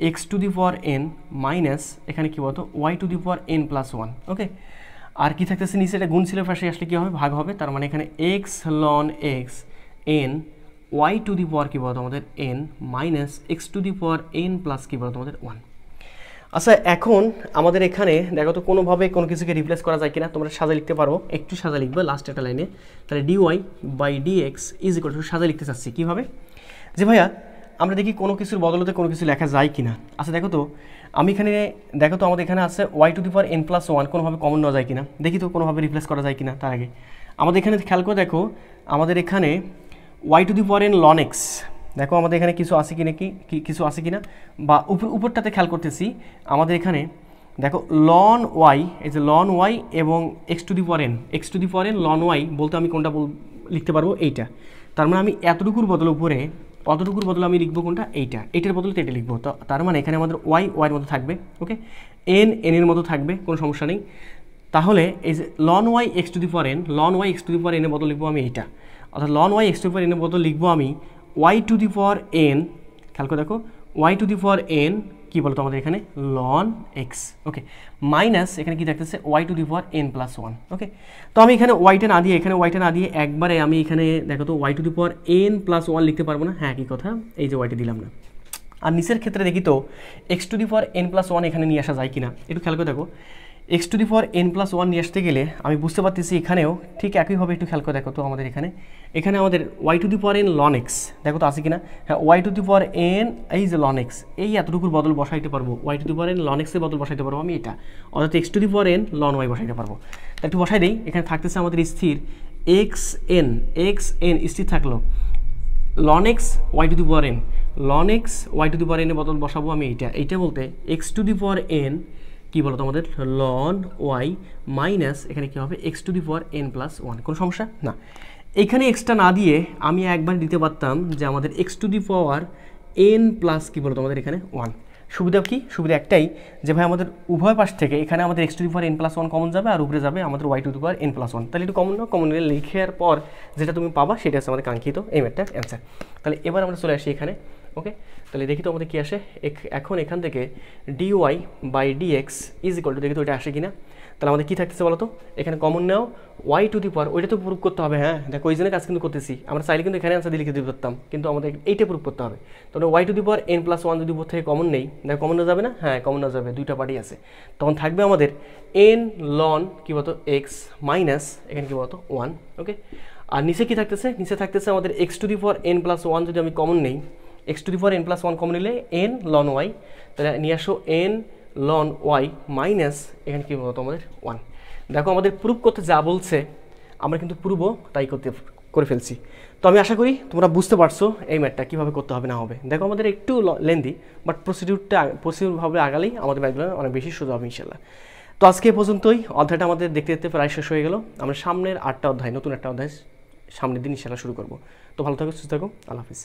x to the power n minus এখানে কী বলতো Y to the power n+1 ওকে, আর কি থাকতেছে নিচে এটা গুণ ছিল পাশে আসলে কী হবে ভাগ হবে, তার মানে এখানে X ln x N Y to the power কী বলতো আমাদের N minus X to the power n plus কী বলতো আমাদের 1। আচ্ছা এখন আমাদের এখানে দেখো তো কোনোভাবে কোনো কিছুকে রিপ্লেস করা যায় কিনা, তোমরা সাজা লিখতে পারো, একটু সাজা লিখবে লাস্ট একটা লাইনে, তাহলে d y by d x is equal to সাজা লিখতে চাচ্ছি কীভাবে, যে ভাইয়া আমরা দেখি কোনো কিছুর বদলতে কোনো কিছু লেখা যায় কিনা। আচ্ছা দেখো তো আমি এখানে দেখো তো আমাদের এখানে আছে Y to the power n+1 কোনোভাবে কমন নেওয়া যায় কিনা, দেখি তো কোনোভাবে রিপ্লেস করা যায় কিনা। তার আগে আমাদের এখানে খেয়াল করে দেখো আমাদের এখানে y to the power n ln x, দেখো আমাদের এখানে কিছু আছে কিনা কিছু আছে কিনা, বা উপরটাতে খেয়াল করতেছি আমাদের এখানে দেখো লন ওয়াই, এই যে লন ওয়াই এবং x to the power n ln y বলতে আমি কোনটা লিখতে পারবো এইটা, তার মানে আমি এতটুকুর বদলে উপরে অতটুকুর বদলে আমি লিখবো কোনটা এইটার বদলে এটা লিখবো, তো তার মানে এখানে আমাদের ওয়াইয়ের মতো থাকবে ওকে, এনের মতো থাকবে, কোনো সমস্যা নেই। তাহলে এই যে ln y x to the power n, ln y x to the power n এর বদল লিখবো আমি এইটা, অর্থাৎ ln y x to the power n এর বদল লিখবো আমি y to the power n, খেয়াল করে দেখো y to the power n কী বলতো আমাদের এখানে লন এক্স, ওকে, মাইনাস এখানে কি থাকতেছে Y to the power N plus one, okay. তো আমি এখানে ওয়াইটা না দিয়ে একবারে আমি এখানে দেখো তো y to the power N plus one লিখতে পারবো না? হ্যাঁ, কি কথা, এই যে ওয়াইটা দিলাম না। আর নিচের ক্ষেত্রে দেখি তো x to the power N plus one এখানে নিয়ে আসা যায় কিনা, একটু খেয়াল করে দেখো। X to the power N plus one নিয়ে আসতে গেলে আমি বুঝতে পারতেছি এখানেও ঠিক একইভাবে একটু খেয়াল করে দেখো তো আমাদের এখানে আমাদের y to the power N ln x, দেখো তো আছে কিনা? হ্যাঁ, y to the power n, এই যে লন এক্স, এই এতটুকুর বদল বসাইতে পারবো, y to the power N ln এক্সের বদল বসাইতে পারবো আমি এটা, অর্থাৎ x to the power N ln y বসাইতে পারবো। তা একটু বসাই দিই, এখানে থাকতেছে আমাদের স্থির এক্স এন স্থির থাকলো, ln X Y to the power N, ln X Y to the power এনের বদল বসাবো আমি এইটা বলতে X to the power N কী বলো তো আমাদের লন ওয়াই মাইনাস এখানে কী হবে X to the power N plus one. কোনো সমস্যা না? এখানে এক্সটা না দিয়ে আমি একবার দিতে পারতাম যে আমাদের x to the power N plus কী বলো তো আমাদের এখানে ওয়ান। সুবিধা কি? সুবিধা একটাই যে ভাই আমাদের উভয় পাশ থেকে এখানে আমাদের x to the power N plus one common যাবে, আর উপরে যাবে আমাদের y to the power N plus one. তাহলে একটু কমন না, কমন লিখার পর যেটা তুমি পাবা সেটা হচ্ছে আমাদের কাঙ্ক্ষিত এই ম্যাথটার অ্যান্সার। তাহলে এবার আমরা চলে আসি এখানে, ওকে। তাহলে দেখি তো আমাদের কী আসে এখন এখান থেকে d y by d x is equal to, দেখি তো ওইটা আসে কিনা। তাহলে আমাদের কী থাকতেছে বলো তো, এখানে common now Y to the power, ওইটা তো প্রুভ করতে হবে, হ্যাঁ দেখো ওই জন্য কাজ কিন্তু করতেছি আমরা, চাইলে কিন্তু এখানে আনসার দিয়ে লিখে দিতে পারতাম, কিন্তু আমাদের এইটা প্রুভ করতে হবে। তাহলে Y to the power N plus one যদি উপর থেকে কমন নেই, দেখো কমন না যাবে না? হ্যাঁ কমন না যাবে, দুইটা পার্টি আছে, তখন থাকবে আমাদের এন লন কী বলতো এক্স মাইনাস এখানে কী বলতো ওয়ান, ওকে। আর নিচে কী থাকতেছে? নিচে থাকতেছে আমাদের x to the power N plus one, যদি আমি কমন নেই x to the power N plus one common নিলে এন লন ওয়াই, তাহলে নিয়ে আসো এন লন ওয়াই মাইনাস এখানে কী বলতো আমাদের ওয়ান। দেখো আমাদের প্রুভ করতে যা বলছে আমরা কিন্তু প্রুভও তাই করে ফেলছি। তো আমি আশা করি তোমরা বুঝতে পারছো এই ম্যাথটা কীভাবে করতে হবে না হবে। দেখো আমাদের একটু লেন্দি, বাট প্রসিডিউরভাবে আগালেই আমাদের ম্যাথগুলো অনেক বেশি সোজা হবে ইনশাল্লাহ। তো আজকে এই পর্যন্তই, অধ্যায়টা আমাদের দেখতে দেখতে প্রায় শেষ হয়ে গেল। আমরা সামনের 8টা অধ্যায়, নতুন একটা অধ্যায় সামনের দিন ইনশাল্লাহ শুরু করবো। তো ভালো থাকো, সুস্থ থাকো, আল্লাহ হাফিজ।